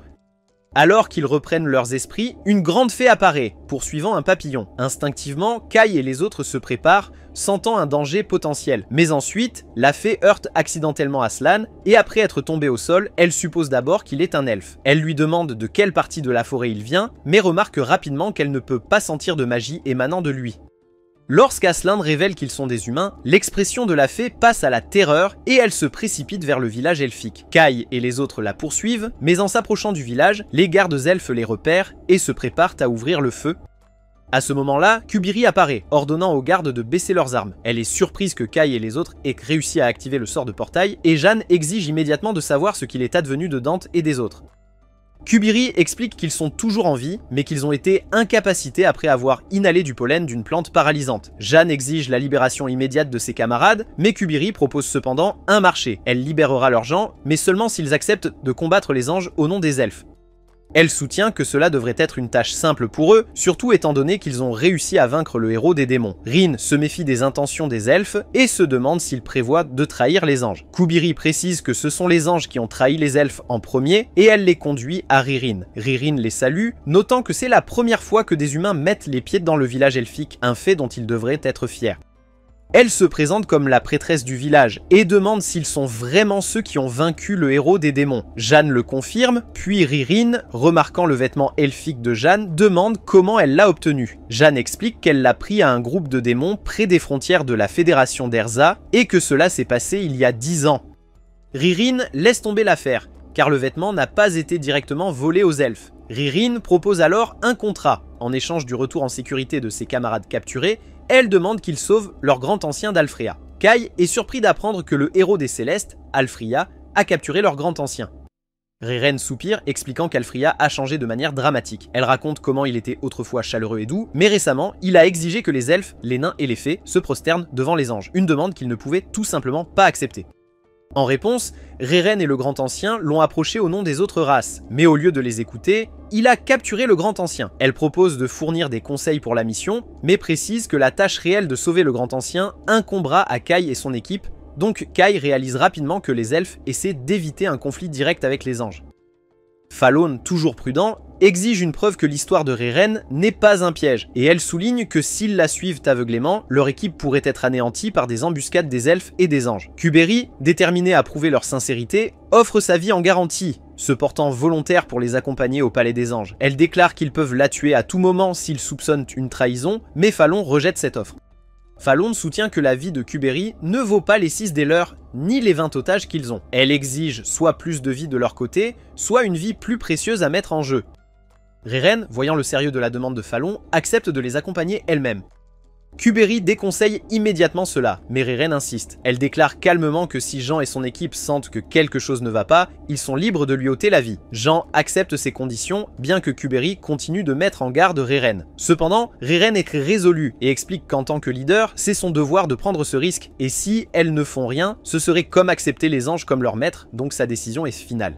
Alors qu'ils reprennent leurs esprits, une grande fée apparaît, poursuivant un papillon. Instinctivement, Kai et les autres se préparent, sentant un danger potentiel. Mais ensuite, la fée heurte accidentellement Aslan, et après être tombée au sol, elle suppose d'abord qu'il est un elfe. Elle lui demande de quelle partie de la forêt il vient, mais remarque rapidement qu'elle ne peut pas sentir de magie émanant de lui. Lorsqu'Aslan révèle qu'ils sont des humains, l'expression de la fée passe à la terreur et elle se précipite vers le village elfique. Kai et les autres la poursuivent, mais en s'approchant du village, les gardes elfes les repèrent et se préparent à ouvrir le feu. À ce moment-là, Kubiri apparaît, ordonnant aux gardes de baisser leurs armes. Elle est surprise que Kai et les autres aient réussi à activer le sort de portail, et Jeanne exige immédiatement de savoir ce qu'il est advenu de Dante et des autres. Kubiri explique qu'ils sont toujours en vie, mais qu'ils ont été incapacités après avoir inhalé du pollen d'une plante paralysante. Jeanne exige la libération immédiate de ses camarades, mais Kubiri propose cependant un marché. Elle libérera leurs gens, mais seulement s'ils acceptent de combattre les anges au nom des elfes. Elle soutient que cela devrait être une tâche simple pour eux, surtout étant donné qu'ils ont réussi à vaincre le héros des démons. Rin se méfie des intentions des elfes et se demande s'ils prévoient de trahir les anges. Kubiri précise que ce sont les anges qui ont trahi les elfes en premier et elle les conduit à Ririn. Ririn les salue, notant que c'est la première fois que des humains mettent les pieds dans le village elfique, un fait dont ils devraient être fiers. Elle se présente comme la prêtresse du village et demande s'ils sont vraiment ceux qui ont vaincu le héros des démons. Jeanne le confirme, puis Ririn, remarquant le vêtement elfique de Jeanne, demande comment elle l'a obtenu. Jeanne explique qu'elle l'a pris à un groupe de démons près des frontières de la Fédération d'Erza et que cela s'est passé il y a 10 ans. Ririn laisse tomber l'affaire, car le vêtement n'a pas été directement volé aux elfes. Ririn propose alors un contrat. En échange du retour en sécurité de ses camarades capturés, elle demande qu'ils sauvent leur grand ancien d'Alfria. Kai est surpris d'apprendre que le héros des Célestes, Alfria, a capturé leur grand ancien. Riren soupire, expliquant qu'Alfria a changé de manière dramatique. Elle raconte comment il était autrefois chaleureux et doux, mais récemment, il a exigé que les elfes, les nains et les fées se prosternent devant les anges, une demande qu'il ne pouvait tout simplement pas accepter. En réponse, Riren et le Grand Ancien l'ont approché au nom des autres races, mais au lieu de les écouter, il a capturé le Grand Ancien. Elle propose de fournir des conseils pour la mission, mais précise que la tâche réelle de sauver le Grand Ancien incombera à Kai et son équipe, donc Kai réalise rapidement que les elfes essaient d'éviter un conflit direct avec les anges. Fallon, toujours prudent, exige une preuve que l'histoire de Riren n'est pas un piège, et elle souligne que s'ils la suivent aveuglément, leur équipe pourrait être anéantie par des embuscades des elfes et des anges. Kuberi, déterminé à prouver leur sincérité, offre sa vie en garantie, se portant volontaire pour les accompagner au palais des anges. Elle déclare qu'ils peuvent la tuer à tout moment s'ils soupçonnent une trahison, mais Fallon rejette cette offre. Fallon soutient que la vie de Kuberi ne vaut pas les 6 des leurs, ni les 20 otages qu'ils ont. Elle exige soit plus de vie de leur côté, soit une vie plus précieuse à mettre en jeu. Riren, voyant le sérieux de la demande de Fallon, accepte de les accompagner elle-même. Kuberi déconseille immédiatement cela, mais Riren insiste. Elle déclare calmement que si Jean et son équipe sentent que quelque chose ne va pas, ils sont libres de lui ôter la vie. Jean accepte ces conditions, bien que Kuberi continue de mettre en garde Riren. Cependant, Riren est très résolue et explique qu'en tant que leader, c'est son devoir de prendre ce risque, et si elles ne font rien, ce serait comme accepter les anges comme leur maître, donc sa décision est finale.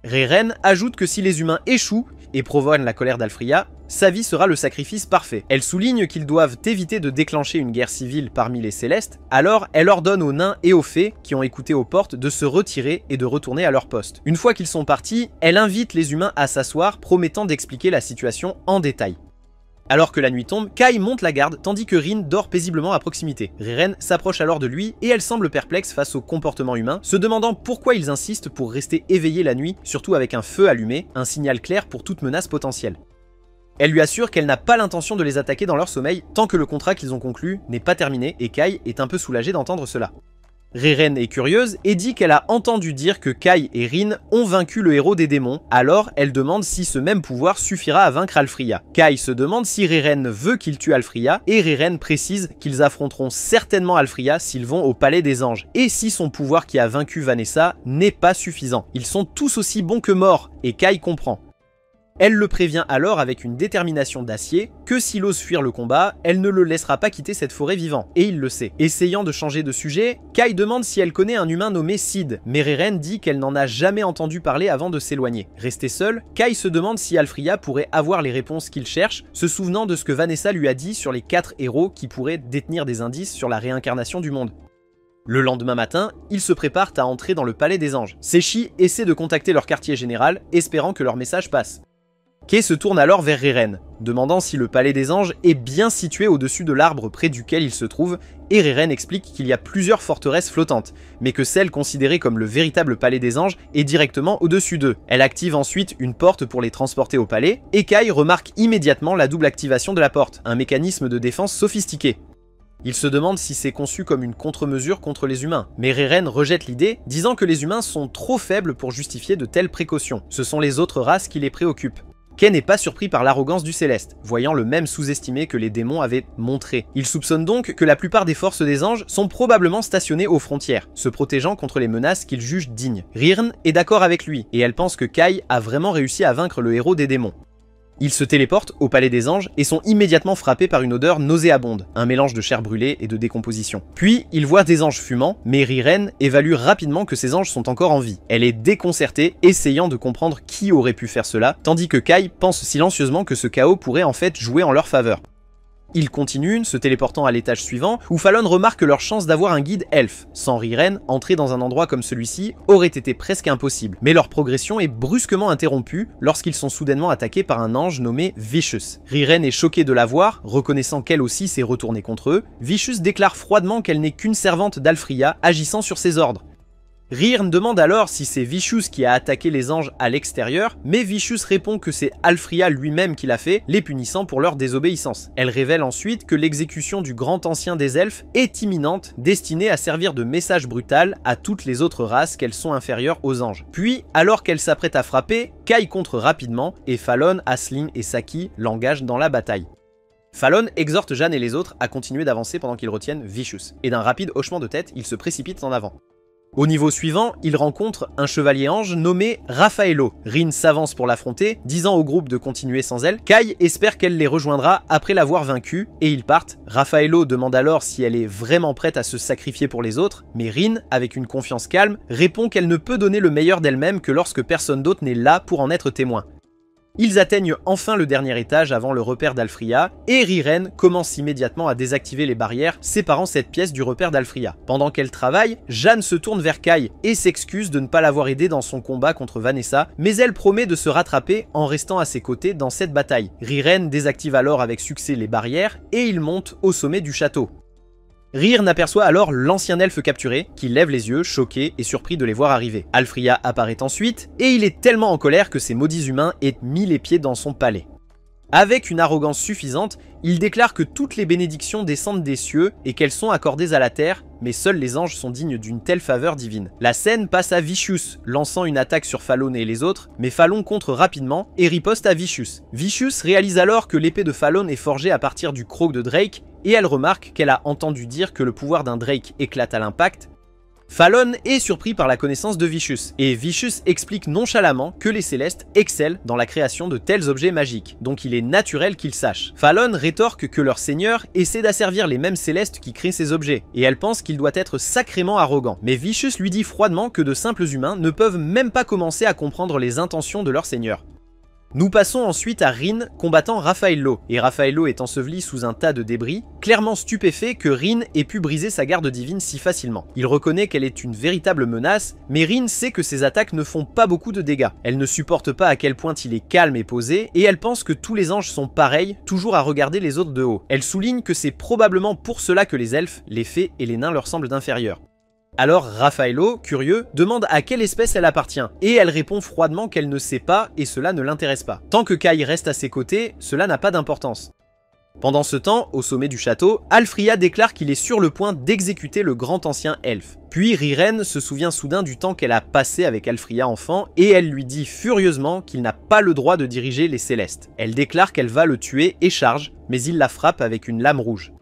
Riren ajoute que si les humains échouent et provoquent la colère d'Alfria, sa vie sera le sacrifice parfait. Elle souligne qu'ils doivent éviter de déclencher une guerre civile parmi les Célestes, alors elle ordonne aux nains et aux fées qui ont écouté aux portes de se retirer et de retourner à leur poste. Une fois qu'ils sont partis, elle invite les humains à s'asseoir, promettant d'expliquer la situation en détail. Alors que la nuit tombe, Kai monte la garde tandis que Rin dort paisiblement à proximité. Riren s'approche alors de lui et elle semble perplexe face au comportement humain, se demandant pourquoi ils insistent pour rester éveillés la nuit, surtout avec un feu allumé, un signal clair pour toute menace potentielle. Elle lui assure qu'elle n'a pas l'intention de les attaquer dans leur sommeil tant que le contrat qu'ils ont conclu n'est pas terminé, et Kai est un peu soulagé d'entendre cela. Riren est curieuse et dit qu'elle a entendu dire que Kai et Rin ont vaincu le héros des démons, alors elle demande si ce même pouvoir suffira à vaincre Alfria. Kai se demande si Riren veut qu'il tue Alfria, et Riren précise qu'ils affronteront certainement Alfria s'ils vont au palais des anges, et si son pouvoir qui a vaincu Vanessa n'est pas suffisant. Ils sont tous aussi bons que morts, et Kai comprend. Elle le prévient alors avec une détermination d'acier que s'il ose fuir le combat, elle ne le laissera pas quitter cette forêt vivant, et il le sait. Essayant de changer de sujet, Kai demande si elle connaît un humain nommé Sid, mais Riren dit qu'elle n'en a jamais entendu parler avant de s'éloigner. Restée seule, Kai se demande si Alfria pourrait avoir les réponses qu'il cherche, se souvenant de ce que Vanessa lui a dit sur les 4 héros qui pourraient détenir des indices sur la réincarnation du monde. Le lendemain matin, ils se préparent à entrer dans le palais des anges. Seshi essaie de contacter leur quartier général, espérant que leur message passe. Kei se tourne alors vers Riren, demandant si le palais des anges est bien situé au-dessus de l'arbre près duquel il se trouve, et Riren explique qu'il y a plusieurs forteresses flottantes, mais que celle considérée comme le véritable palais des anges est directement au-dessus d'eux. Elle active ensuite une porte pour les transporter au palais, et Kai remarque immédiatement la double activation de la porte, un mécanisme de défense sophistiqué. Il se demande si c'est conçu comme une contre-mesure contre les humains, mais Riren rejette l'idée, disant que les humains sont trop faibles pour justifier de telles précautions. Ce sont les autres races qui les préoccupent. Kei n'est pas surpris par l'arrogance du Céleste, voyant le même sous-estimé que les démons avaient montré. Il soupçonne donc que la plupart des forces des anges sont probablement stationnées aux frontières, se protégeant contre les menaces qu'il juge dignes. Rirn est d'accord avec lui, et elle pense que Kai a vraiment réussi à vaincre le héros des démons. Ils se téléportent au palais des anges et sont immédiatement frappés par une odeur nauséabonde, un mélange de chair brûlée et de décomposition. Puis, ils voient des anges fumants, mais Riren évalue rapidement que ces anges sont encore en vie. Elle est déconcertée, essayant de comprendre qui aurait pu faire cela, tandis que Kai pense silencieusement que ce chaos pourrait en fait jouer en leur faveur. Ils continuent, se téléportant à l'étage suivant, où Fallon remarque leur chance d'avoir un guide elfe. Sans Riren, entrer dans un endroit comme celui-ci aurait été presque impossible. Mais leur progression est brusquement interrompue lorsqu'ils sont soudainement attaqués par un ange nommé Vicious. Riren est choquée de la voir, reconnaissant qu'elle aussi s'est retournée contre eux. Vicious déclare froidement qu'elle n'est qu'une servante d'Alfria, agissant sur ses ordres. Rirn demande alors si c'est Vicious qui a attaqué les anges à l'extérieur, mais Vicious répond que c'est Alfria lui-même qui l'a fait, les punissant pour leur désobéissance. Elle révèle ensuite que l'exécution du grand ancien des elfes est imminente, destinée à servir de message brutal à toutes les autres races qu'elles sont inférieures aux anges. Puis, alors qu'elle s'apprête à frapper, Kai contre rapidement, et Fallon, Aisling et Saki l'engagent dans la bataille. Fallon exhorte Jeanne et les autres à continuer d'avancer pendant qu'ils retiennent Vicious, et d'un rapide hochement de tête, ils se précipitent en avant. Au niveau suivant, il rencontre un chevalier ange nommé Raffaello. Rin s'avance pour l'affronter, disant au groupe de continuer sans elle. Kai espère qu'elle les rejoindra après l'avoir vaincue, et ils partent. Raffaello demande alors si elle est vraiment prête à se sacrifier pour les autres, mais Rin, avec une confiance calme, répond qu'elle ne peut donner le meilleur d'elle-même que lorsque personne d'autre n'est là pour en être témoin. Ils atteignent enfin le dernier étage avant le repère d'Alfria, et Riren commence immédiatement à désactiver les barrières séparant cette pièce du repère d'Alfria. Pendant qu'elle travaille, Jeanne se tourne vers Kai et s'excuse de ne pas l'avoir aidé dans son combat contre Vanessa, mais elle promet de se rattraper en restant à ses côtés dans cette bataille. Riren désactive alors avec succès les barrières, et ils montent au sommet du château. Rirn aperçoit alors l'ancien elfe capturé, qui lève les yeux, choqué et surpris de les voir arriver. Alfria apparaît ensuite, et il est tellement en colère que ces maudits humains aient mis les pieds dans son palais. Avec une arrogance suffisante, il déclare que toutes les bénédictions descendent des cieux et qu'elles sont accordées à la terre, mais seuls les anges sont dignes d'une telle faveur divine. La scène passe à Vicious, lançant une attaque sur Fallon et les autres, mais Fallon contre rapidement et riposte à Vicious. Vicious réalise alors que l'épée de Fallon est forgée à partir du croc de Drake, et elle remarque qu'elle a entendu dire que le pouvoir d'un Drake éclate à l'impact. Fallon est surpris par la connaissance de Vicious, et Vicious explique nonchalamment que les Célestes excellent dans la création de tels objets magiques, donc il est naturel qu'ils sachent. Fallon rétorque que leur seigneur essaie d'asservir les mêmes Célestes qui créent ces objets, et elle pense qu'il doit être sacrément arrogant. Mais Vicious lui dit froidement que de simples humains ne peuvent même pas commencer à comprendre les intentions de leur seigneur. Nous passons ensuite à Rin combattant Raffaello, et Raffaello est enseveli sous un tas de débris, clairement stupéfait que Rin ait pu briser sa garde divine si facilement. Il reconnaît qu'elle est une véritable menace, mais Rin sait que ses attaques ne font pas beaucoup de dégâts. Elle ne supporte pas à quel point il est calme et posé, et elle pense que tous les anges sont pareils, toujours à regarder les autres de haut. Elle souligne que c'est probablement pour cela que les elfes, les fées et les nains leur semblent inférieurs. Alors Raffaello, curieux, demande à quelle espèce elle appartient, et elle répond froidement qu'elle ne sait pas et cela ne l'intéresse pas. Tant que Kai reste à ses côtés, cela n'a pas d'importance. Pendant ce temps, au sommet du château, Aelfried déclare qu'il est sur le point d'exécuter le grand ancien elfe. Puis Riren se souvient soudain du temps qu'elle a passé avec Aelfried enfant, et elle lui dit furieusement qu'il n'a pas le droit de diriger les Célestes. Elle déclare qu'elle va le tuer et charge, mais il la frappe avec une lame rouge.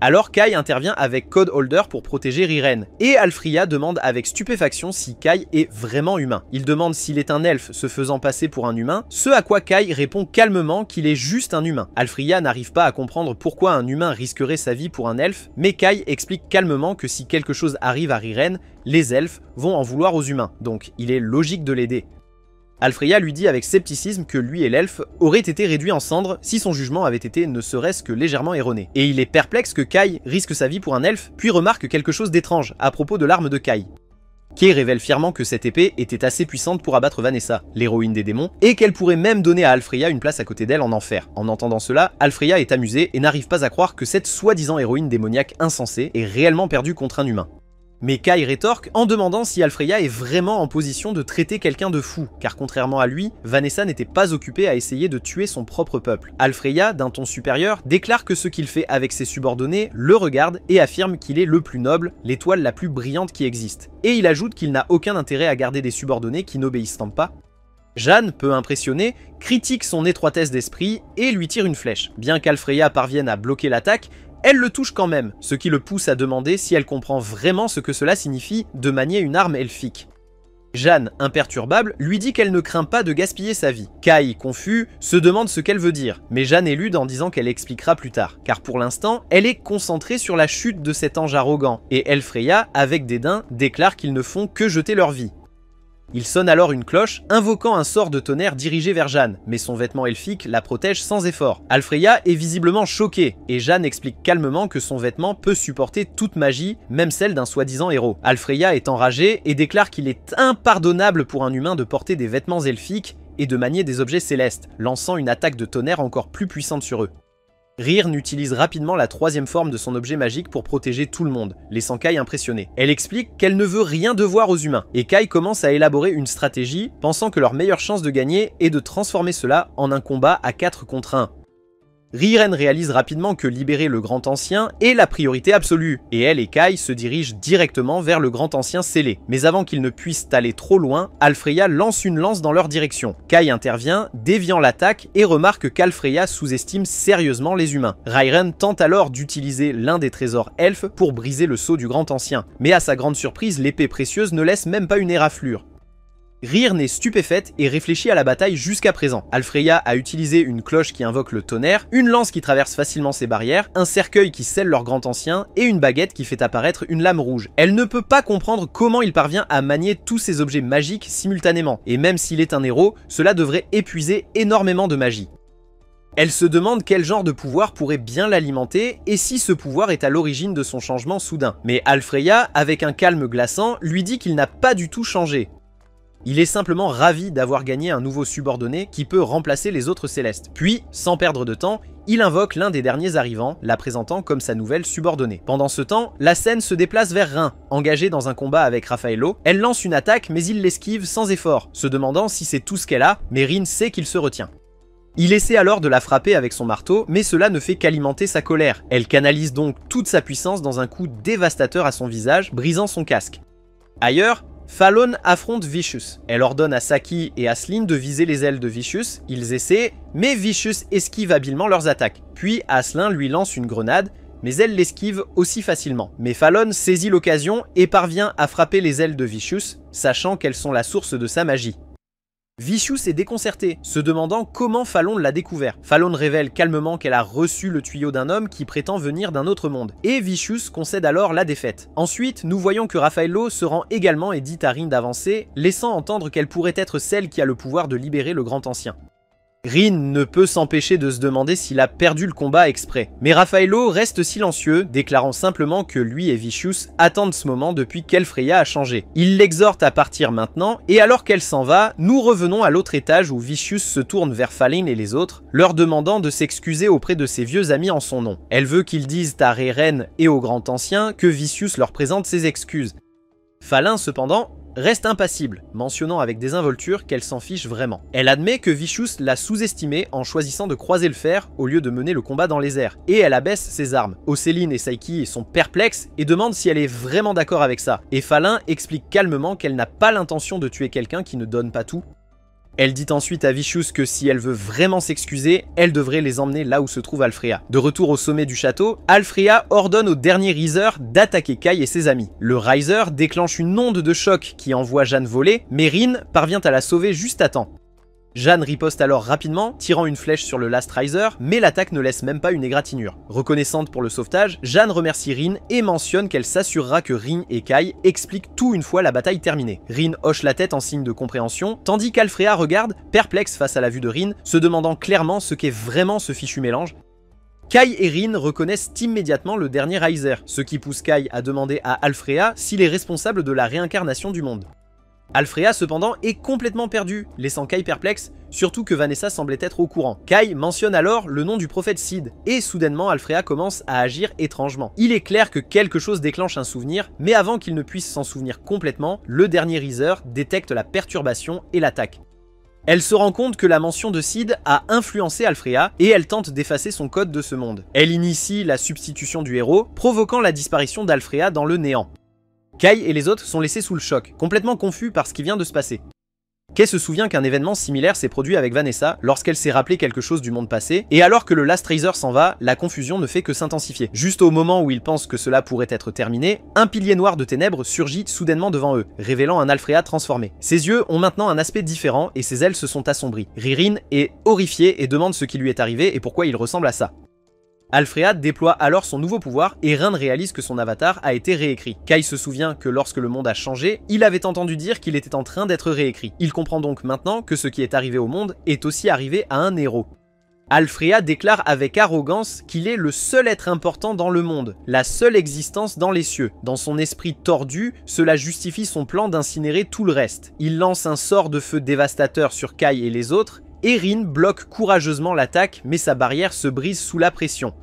Alors Kai intervient avec Codeholder pour protéger Riren, et Aelfried demande avec stupéfaction si Kai est vraiment humain. Il demande s'il est un elfe se faisant passer pour un humain, ce à quoi Kai répond calmement qu'il est juste un humain. Aelfried n'arrive pas à comprendre pourquoi un humain risquerait sa vie pour un elfe, mais Kai explique calmement que si quelque chose arrive à Riren, les elfes vont en vouloir aux humains, donc il est logique de l'aider. Aelfried lui dit avec scepticisme que lui et l'elfe auraient été réduits en cendres si son jugement avait été ne serait-ce que légèrement erroné. Et il est perplexe que Kai risque sa vie pour un elfe, puis remarque quelque chose d'étrange à propos de l'arme de Kai. Kai révèle fièrement que cette épée était assez puissante pour abattre Vanessa, l'héroïne des démons, et qu'elle pourrait même donner à Aelfried une place à côté d'elle en enfer. En entendant cela, Aelfried est amusé et n'arrive pas à croire que cette soi-disant héroïne démoniaque insensée est réellement perdue contre un humain. Mais Kai rétorque en demandant si Aelfried est vraiment en position de traiter quelqu'un de fou, car contrairement à lui, Vanessa n'était pas occupée à essayer de tuer son propre peuple. Aelfried, d'un ton supérieur, déclare que ce qu'il fait avec ses subordonnés le regarde et affirme qu'il est le plus noble, l'étoile la plus brillante qui existe. Et il ajoute qu'il n'a aucun intérêt à garder des subordonnés qui n'obéissent pas. Jeanne, peu impressionnée, critique son étroitesse d'esprit et lui tire une flèche. Bien qu'Aelfried parvienne à bloquer l'attaque, elle le touche quand même, ce qui le pousse à demander si elle comprend vraiment ce que cela signifie de manier une arme elfique. Jeanne, imperturbable, lui dit qu'elle ne craint pas de gaspiller sa vie. Kai, confus, se demande ce qu'elle veut dire, mais Jeanne élude en disant qu'elle expliquera plus tard, car pour l'instant, elle est concentrée sur la chute de cet ange arrogant, et Aelfried, avec dédain, déclare qu'ils ne font que jeter leur vie. Il sonne alors une cloche, invoquant un sort de tonnerre dirigé vers Jeanne, mais son vêtement elfique la protège sans effort. Aelfried est visiblement choqué, et Jeanne explique calmement que son vêtement peut supporter toute magie, même celle d'un soi-disant héros. Aelfried est enragé et déclare qu'il est impardonnable pour un humain de porter des vêtements elfiques et de manier des objets célestes, lançant une attaque de tonnerre encore plus puissante sur eux. Rirn utilise rapidement la troisième forme de son objet magique pour protéger tout le monde, laissant Kai impressionné. Elle explique qu'elle ne veut rien devoir aux humains, et Kai commence à élaborer une stratégie, pensant que leur meilleure chance de gagner est de transformer cela en un combat à 4 contre 1. Rirn réalise rapidement que libérer le Grand Ancien est la priorité absolue, et elle et Kai se dirigent directement vers le Grand Ancien scellé. Mais avant qu'ils ne puissent aller trop loin, Aelfried lance une lance dans leur direction. Kai intervient, déviant l'attaque, et remarque qu'Aelfried sous-estime sérieusement les humains. Rirn tente alors d'utiliser l'un des trésors elfes pour briser le sceau du Grand Ancien. Mais à sa grande surprise, l'épée précieuse ne laisse même pas une éraflure. Rirn est stupéfaite et réfléchit à la bataille jusqu'à présent. Aelfried a utilisé une cloche qui invoque le tonnerre, une lance qui traverse facilement ses barrières, un cercueil qui scelle leur grand ancien et une baguette qui fait apparaître une lame rouge. Elle ne peut pas comprendre comment il parvient à manier tous ces objets magiques simultanément, et même s'il est un héros, cela devrait épuiser énormément de magie. Elle se demande quel genre de pouvoir pourrait bien l'alimenter et si ce pouvoir est à l'origine de son changement soudain. Mais Aelfried, avec un calme glaçant, lui dit qu'il n'a pas du tout changé. Il est simplement ravi d'avoir gagné un nouveau subordonné qui peut remplacer les autres célestes. Puis, sans perdre de temps, il invoque l'un des derniers arrivants, la présentant comme sa nouvelle subordonnée. Pendant ce temps, la scène se déplace vers Rhin. Engagée dans un combat avec Raffaello, elle lance une attaque mais il l'esquive sans effort, se demandant si c'est tout ce qu'elle a, mais Rin sait qu'il se retient. Il essaie alors de la frapper avec son marteau, mais cela ne fait qu'alimenter sa colère. Elle canalise donc toute sa puissance dans un coup dévastateur à son visage, brisant son casque. Ailleurs, Falon affronte Vicious. Elle ordonne à Saki et Aslin de viser les ailes de Vicious, ils essaient, mais Vicious esquive habilement leurs attaques. Puis Aslin lui lance une grenade, mais elle l'esquive aussi facilement. Mais Falon saisit l'occasion et parvient à frapper les ailes de Vicious, sachant qu'elles sont la source de sa magie. Vicious est déconcertée, se demandant comment Falon l'a découvert. Falon révèle calmement qu'elle a reçu le tuyau d'un homme qui prétend venir d'un autre monde, et Vicious concède alors la défaite. Ensuite, nous voyons que Raffaello se rend également et dit à Rin d'avancer, laissant entendre qu'elle pourrait être celle qui a le pouvoir de libérer le Grand Ancien. Rin ne peut s'empêcher de se demander s'il a perdu le combat exprès. Mais Raffaello reste silencieux, déclarant simplement que lui et Vicious attendent ce moment depuis qu'Aelfried a changé. Il l'exhorte à partir maintenant, et alors qu'elle s'en va, nous revenons à l'autre étage où Vicious se tourne vers Falin et les autres, leur demandant de s'excuser auprès de ses vieux amis en son nom. Elle veut qu'ils disent à Rirn et au Grand Ancien que Vicious leur présente ses excuses. Falin, cependant, reste impassible, mentionnant avec désinvolture qu'elle s'en fiche vraiment. Elle admet que Vicious l'a sous-estimé en choisissant de croiser le fer au lieu de mener le combat dans les airs, et elle abaisse ses armes. Océline et Saiki sont perplexes et demandent si elle est vraiment d'accord avec ça, et Falin explique calmement qu'elle n'a pas l'intention de tuer quelqu'un qui ne donne pas tout. Elle dit ensuite à Vicious que si elle veut vraiment s'excuser, elle devrait les emmener là où se trouve Alfrea. De retour au sommet du château, Alfrea ordonne au dernier Riser d'attaquer Kai et ses amis. Le Riser déclenche une onde de choc qui envoie Jeanne voler, mais Rin parvient à la sauver juste à temps. Jeanne riposte alors rapidement, tirant une flèche sur le Last Riser, mais l'attaque ne laisse même pas une égratignure. Reconnaissante pour le sauvetage, Jeanne remercie Rin et mentionne qu'elle s'assurera que Rin et Kai expliquent tout une fois la bataille terminée. Rin hoche la tête en signe de compréhension, tandis qu'Alfrea regarde, perplexe face à la vue de Rin, se demandant clairement ce qu'est vraiment ce fichu mélange. Kai et Rin reconnaissent immédiatement le dernier Riser, ce qui pousse Kai à demander à Alfrea s'il est responsable de la réincarnation du monde. Alfrea cependant est complètement perdue, laissant Kai perplexe, surtout que Vanessa semblait être au courant. Kai mentionne alors le nom du prophète Sid, et soudainement Alfrea commence à agir étrangement. Il est clair que quelque chose déclenche un souvenir, mais avant qu'il ne puisse s'en souvenir complètement, le dernier Riser détecte la perturbation et l'attaque. Elle se rend compte que la mention de Sid a influencé Alfrea, et elle tente d'effacer son code de ce monde. Elle initie la substitution du héros, provoquant la disparition d'Alfrea dans le néant. Kai et les autres sont laissés sous le choc, complètement confus par ce qui vient de se passer. Kay se souvient qu'un événement similaire s'est produit avec Vanessa lorsqu'elle s'est rappelé quelque chose du monde passé, et alors que le Last Riser s'en va, la confusion ne fait que s'intensifier. Juste au moment où ils pensent que cela pourrait être terminé, un pilier noir de ténèbres surgit soudainement devant eux, révélant un Alfrea transformé. Ses yeux ont maintenant un aspect différent et ses ailes se sont assombries. Rin est horrifié et demande ce qui lui est arrivé et pourquoi il ressemble à ça. Alfrea déploie alors son nouveau pouvoir et Rin réalise que son avatar a été réécrit. Kai se souvient que lorsque le monde a changé, il avait entendu dire qu'il était en train d'être réécrit. Il comprend donc maintenant que ce qui est arrivé au monde est aussi arrivé à un héros. Alfrea déclare avec arrogance qu'il est le seul être important dans le monde, la seule existence dans les cieux. Dans son esprit tordu, cela justifie son plan d'incinérer tout le reste. Il lance un sort de feu dévastateur sur Kai et les autres, et Rin bloque courageusement l'attaque, mais sa barrière se brise sous la pression.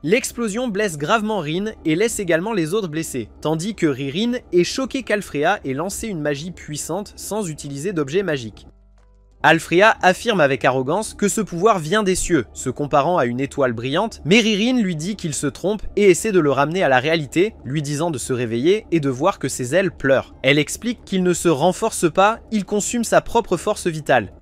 L'explosion blesse gravement Rin et laisse également les autres blessés, tandis que Ririn est choqué qu'Alfrea ait lancé une magie puissante sans utiliser d'objet magique. Alfrea affirme avec arrogance que ce pouvoir vient des cieux, se comparant à une étoile brillante, mais Ririn lui dit qu'il se trompe et essaie de le ramener à la réalité, lui disant de se réveiller et de voir que ses ailes pleurent. Elle explique qu'il ne se renforce pas, il consume sa propre force vitale.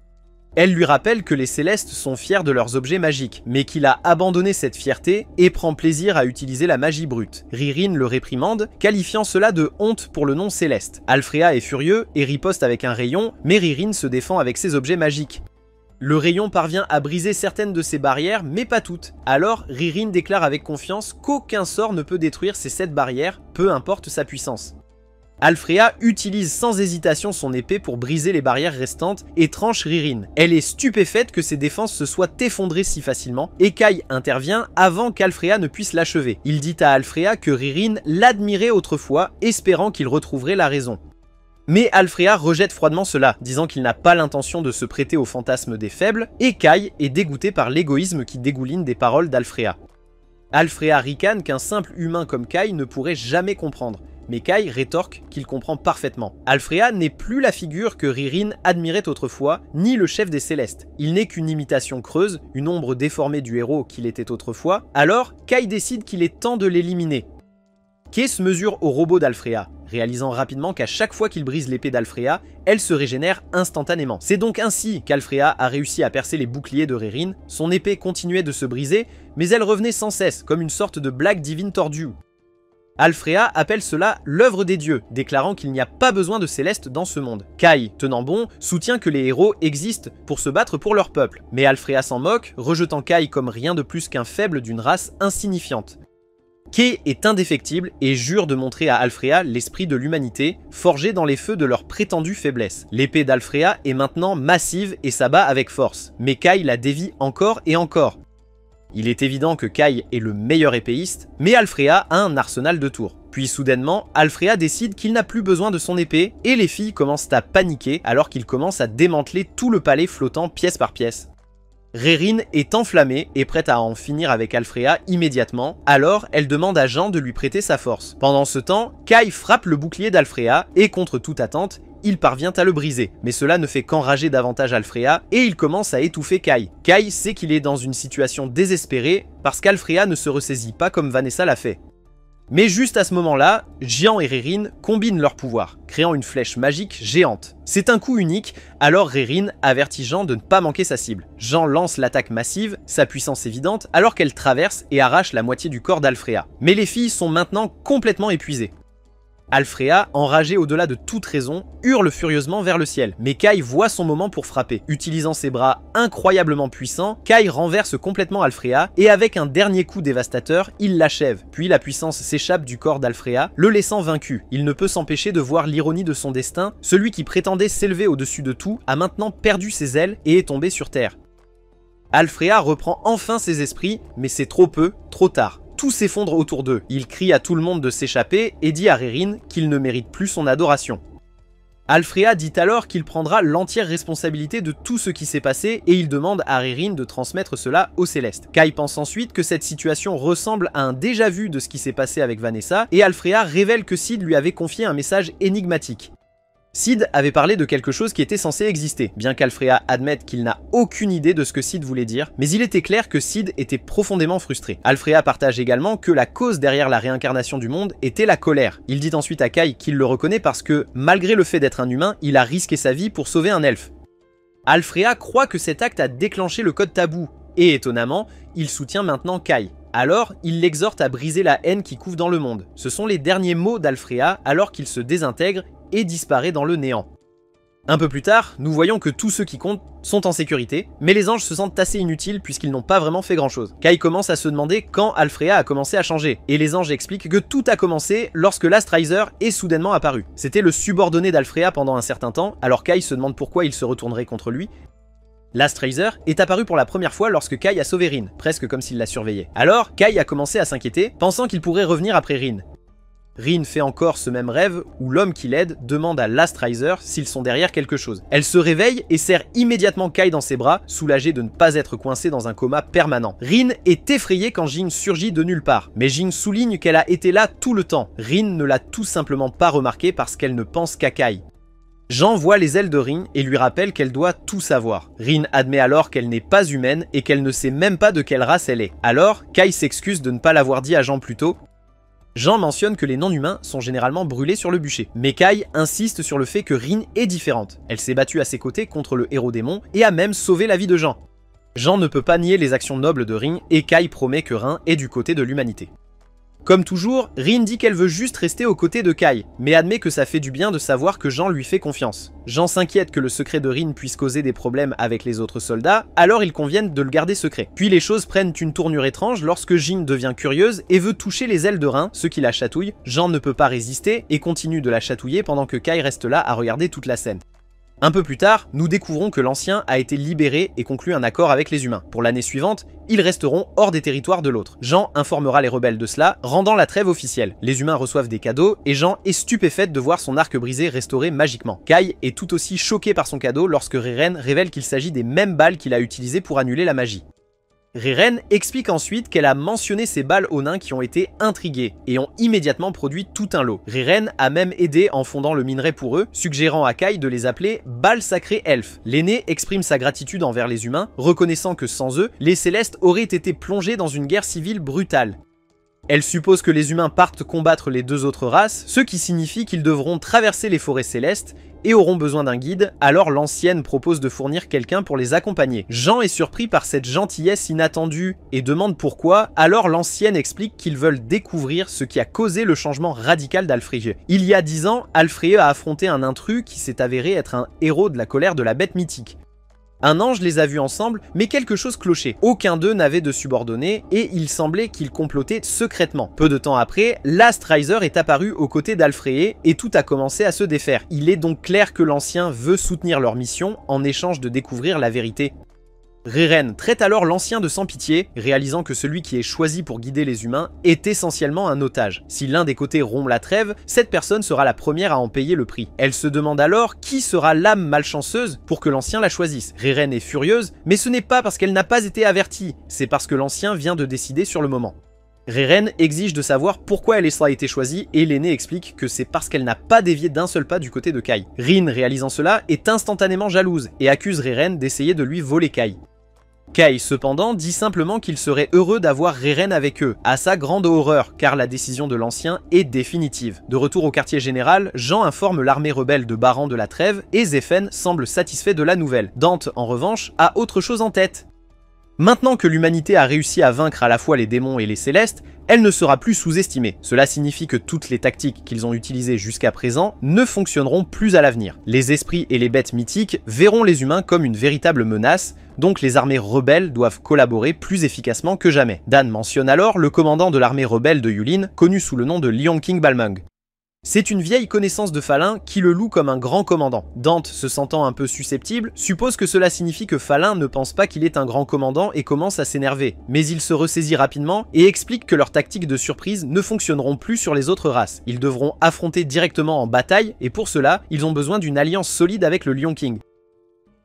Elle lui rappelle que les Célestes sont fiers de leurs objets magiques, mais qu'il a abandonné cette fierté et prend plaisir à utiliser la magie brute. Ririn le réprimande, qualifiant cela de honte pour le nom céleste. Alfrea est furieux et riposte avec un rayon, mais Ririn se défend avec ses objets magiques. Le rayon parvient à briser certaines de ses barrières, mais pas toutes. Alors, Ririn déclare avec confiance qu'aucun sort ne peut détruire ces 7 barrières, peu importe sa puissance. Alfrea utilise sans hésitation son épée pour briser les barrières restantes et tranche Ririn. Elle est stupéfaite que ses défenses se soient effondrées si facilement, et Kai intervient avant qu'Alfrea ne puisse l'achever. Il dit à Alfrea que Ririn l'admirait autrefois, espérant qu'il retrouverait la raison. Mais Alfrea rejette froidement cela, disant qu'il n'a pas l'intention de se prêter au fantasme des faibles, et Kai est dégoûté par l'égoïsme qui dégouline des paroles d'Alfrea. Alfrea ricane qu'un simple humain comme Kai ne pourrait jamais comprendre, mais Kai rétorque qu'il comprend parfaitement. Alfrea n'est plus la figure que Ririn admirait autrefois, ni le chef des Célestes. Il n'est qu'une imitation creuse, une ombre déformée du héros qu'il était autrefois, alors Kai décide qu'il est temps de l'éliminer. Kay se mesure au robot d'Alfrea, réalisant rapidement qu'à chaque fois qu'il brise l'épée d'Alfrea, elle se régénère instantanément. C'est donc ainsi qu'Alfrea a réussi à percer les boucliers de Ririn, son épée continuait de se briser, mais elle revenait sans cesse, comme une sorte de blague divine tordue. Alfrea appelle cela l'œuvre des dieux, déclarant qu'il n'y a pas besoin de célestes dans ce monde. Kai, tenant bon, soutient que les héros existent pour se battre pour leur peuple, mais Alfrea s'en moque, rejetant Kai comme rien de plus qu'un faible d'une race insignifiante. Kay est indéfectible et jure de montrer à Alfrea l'esprit de l'humanité, forgé dans les feux de leur prétendue faiblesse. L'épée d'Alfrea est maintenant massive et s'abat avec force, mais Kai la dévie encore et encore. Il est évident que Kai est le meilleur épéiste, mais Alfrea a un arsenal de tours. Puis soudainement, Alfrea décide qu'il n'a plus besoin de son épée, et les filles commencent à paniquer alors qu'il commence à démanteler tout le palais flottant pièce par pièce. Rérine est enflammée et prête à en finir avec Alfrea immédiatement, alors elle demande à Jean de lui prêter sa force. Pendant ce temps, Kai frappe le bouclier d'Alfrea et contre toute attente, il parvient à le briser. Mais cela ne fait qu'enrager davantage Alfrea et il commence à étouffer Kai. Kai sait qu'il est dans une situation désespérée parce qu'Alfrea ne se ressaisit pas comme Vanessa l'a fait. Mais juste à ce moment-là, Jean et Rérine combinent leurs pouvoirs, créant une flèche magique géante. C'est un coup unique, alors Rérine avertit Jean de ne pas manquer sa cible. Jean lance l'attaque massive, sa puissance évidente, alors qu'elle traverse et arrache la moitié du corps d'Alfrea. Mais les filles sont maintenant complètement épuisées. Alfrea, enragée au-delà de toute raison, hurle furieusement vers le ciel. Mais Kai voit son moment pour frapper. Utilisant ses bras incroyablement puissants, Kai renverse complètement Alfrea et avec un dernier coup dévastateur, il l'achève. Puis la puissance s'échappe du corps d'Alfrea, le laissant vaincu. Il ne peut s'empêcher de voir l'ironie de son destin. Celui qui prétendait s'élever au-dessus de tout a maintenant perdu ses ailes et est tombé sur terre. Alfrea reprend enfin ses esprits, mais c'est trop peu, trop tard. Tout s'effondre autour d'eux. Il crie à tout le monde de s'échapper et dit à Rérine qu'il ne mérite plus son adoration. Alfrea dit alors qu'il prendra l'entière responsabilité de tout ce qui s'est passé et il demande à Rérine de transmettre cela aux Célestes. Kai pense ensuite que cette situation ressemble à un déjà-vu de ce qui s'est passé avec Vanessa et Alfrea révèle que Sid lui avait confié un message énigmatique. Sid avait parlé de quelque chose qui était censé exister, bien qu'Alfrea admette qu'il n'a aucune idée de ce que Sid voulait dire, mais il était clair que Sid était profondément frustré. Alfrea partage également que la cause derrière la réincarnation du monde était la colère. Il dit ensuite à Kai qu'il le reconnaît parce que, malgré le fait d'être un humain, il a risqué sa vie pour sauver un elfe. Alfrea croit que cet acte a déclenché le code tabou, et étonnamment, il soutient maintenant Kai. Alors, il l'exhorte à briser la haine qui couve dans le monde. Ce sont les derniers mots d'Alfrea alors qu'il se désintègre et disparaît dans le néant. Un peu plus tard, nous voyons que tous ceux qui comptent sont en sécurité, mais les anges se sentent assez inutiles puisqu'ils n'ont pas vraiment fait grand chose. Kai commence à se demander quand Alfrea a commencé à changer, et les anges expliquent que tout a commencé lorsque l'Astriser est soudainement apparu. C'était le subordonné d'Alfrea pendant un certain temps, alors Kai se demande pourquoi il se retournerait contre lui. L'Astriser est apparu pour la première fois lorsque Kai a sauvé Rin, presque comme s'il la surveillait. Alors, Kai a commencé à s'inquiéter, pensant qu'il pourrait revenir après Rin. Rin fait encore ce même rêve où l'homme qui l'aide demande à l'Astriser s'ils sont derrière quelque chose. Elle se réveille et serre immédiatement Kai dans ses bras, soulagée de ne pas être coincée dans un coma permanent. Rin est effrayée quand Jing surgit de nulle part, mais Jing souligne qu'elle a été là tout le temps. Rin ne l'a tout simplement pas remarqué parce qu'elle ne pense qu'à Kai. Jean voit les ailes de Rin et lui rappelle qu'elle doit tout savoir. Rin admet alors qu'elle n'est pas humaine et qu'elle ne sait même pas de quelle race elle est. Alors, Kai s'excuse de ne pas l'avoir dit à Jean plus tôt. Jean mentionne que les non-humains sont généralement brûlés sur le bûcher, mais Kai insiste sur le fait que Rin est différente. Elle s'est battue à ses côtés contre le héros démon et a même sauvé la vie de Jean. Jean ne peut pas nier les actions nobles de Rin et Kai promet que Rin est du côté de l'humanité. Comme toujours, Rin dit qu'elle veut juste rester aux côtés de Kai, mais admet que ça fait du bien de savoir que Jean lui fait confiance. Jean s'inquiète que le secret de Rin puisse causer des problèmes avec les autres soldats, alors ils conviennent de le garder secret. Puis les choses prennent une tournure étrange lorsque Jing devient curieuse et veut toucher les ailes de Rin, ce qui la chatouille. Jean ne peut pas résister et continue de la chatouiller pendant que Kai reste là à regarder toute la scène. Un peu plus tard, nous découvrons que l'Ancien a été libéré et conclut un accord avec les humains. Pour l'année suivante, ils resteront hors des territoires de l'autre. Jean informera les rebelles de cela, rendant la trêve officielle. Les humains reçoivent des cadeaux et Jean est stupéfaite de voir son arc brisé restauré magiquement. Kai est tout aussi choqué par son cadeau lorsque Reren révèle qu'il s'agit des mêmes balles qu'il a utilisées pour annuler la magie. Reren explique ensuite qu'elle a mentionné ces balles aux nains qui ont été intrigués et ont immédiatement produit tout un lot. Reren a même aidé en fondant le minerai pour eux, suggérant à Kai de les appeler balles sacrées elfes. L'aîné exprime sa gratitude envers les humains, reconnaissant que sans eux, les Célestes auraient été plongés dans une guerre civile brutale. Elle suppose que les humains partent combattre les deux autres races, ce qui signifie qu'ils devront traverser les forêts célestes et auront besoin d'un guide, alors l'ancienne propose de fournir quelqu'un pour les accompagner. Jean est surpris par cette gentillesse inattendue et demande pourquoi, alors l'ancienne explique qu'ils veulent découvrir ce qui a causé le changement radical d'Alfreye. Il y a 10 ans, Alfreye a affronté un intrus qui s'est avéré être un héros de la colère de la bête mythique. Un ange les a vus ensemble, mais quelque chose clochait. Aucun d'eux n'avait de subordonné et il semblait qu'ils complotaient secrètement. Peu de temps après, l'Astriser est apparu aux côtés d'Alfreye et tout a commencé à se défaire. Il est donc clair que l'Ancien veut soutenir leur mission en échange de découvrir la vérité. Riren traite alors l'ancien de sans pitié, réalisant que celui qui est choisi pour guider les humains est essentiellement un otage. Si l'un des côtés rompt la trêve, cette personne sera la première à en payer le prix. Elle se demande alors qui sera l'âme malchanceuse pour que l'ancien la choisisse. Riren est furieuse, mais ce n'est pas parce qu'elle n'a pas été avertie, c'est parce que l'ancien vient de décider sur le moment. Riren exige de savoir pourquoi Elessra a été choisie et l'aînée explique que c'est parce qu'elle n'a pas dévié d'un seul pas du côté de Kai. Rin, réalisant cela, est instantanément jalouse et accuse Riren d'essayer de lui voler Kai. Kai, cependant, dit simplement qu'il serait heureux d'avoir Riren avec eux, à sa grande horreur, car la décision de l'ancien est définitive. De retour au quartier général, Jean informe l'armée rebelle de Baran de la trêve et Zephen semble satisfait de la nouvelle. Dante, en revanche, a autre chose en tête. Maintenant que l'humanité a réussi à vaincre à la fois les démons et les célestes, elle ne sera plus sous-estimée. Cela signifie que toutes les tactiques qu'ils ont utilisées jusqu'à présent ne fonctionneront plus à l'avenir. Les esprits et les bêtes mythiques verront les humains comme une véritable menace, donc les armées rebelles doivent collaborer plus efficacement que jamais. Dan mentionne alors le commandant de l'armée rebelle de Yulin, connu sous le nom de Lion King Balmung. C'est une vieille connaissance de Falin qui le loue comme un grand commandant. Dante, se sentant un peu susceptible, suppose que cela signifie que Falin ne pense pas qu'il est un grand commandant et commence à s'énerver. Mais il se ressaisit rapidement et explique que leurs tactiques de surprise ne fonctionneront plus sur les autres races. Ils devront affronter directement en bataille et pour cela, ils ont besoin d'une alliance solide avec le Lion King.